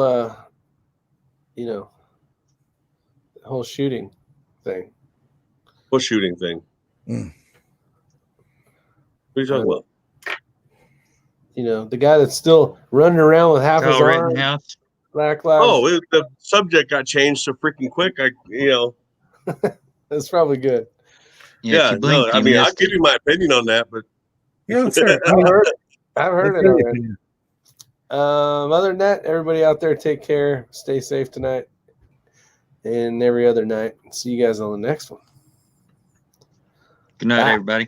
the whole shooting thing. What shooting thing? Mm. What are you talking about? The guy that's still running around with half his arm. Rittenhouse. Black Lives. Oh, the subject got changed so freaking quick. That's probably good. Yeah, I'll give you my opinion on that, but Yeah, that's fair. I've heard it already. Other than that, everybody out there, take care. Stay safe tonight and every other night. See you guys on the next one. Good night, Bye. everybody.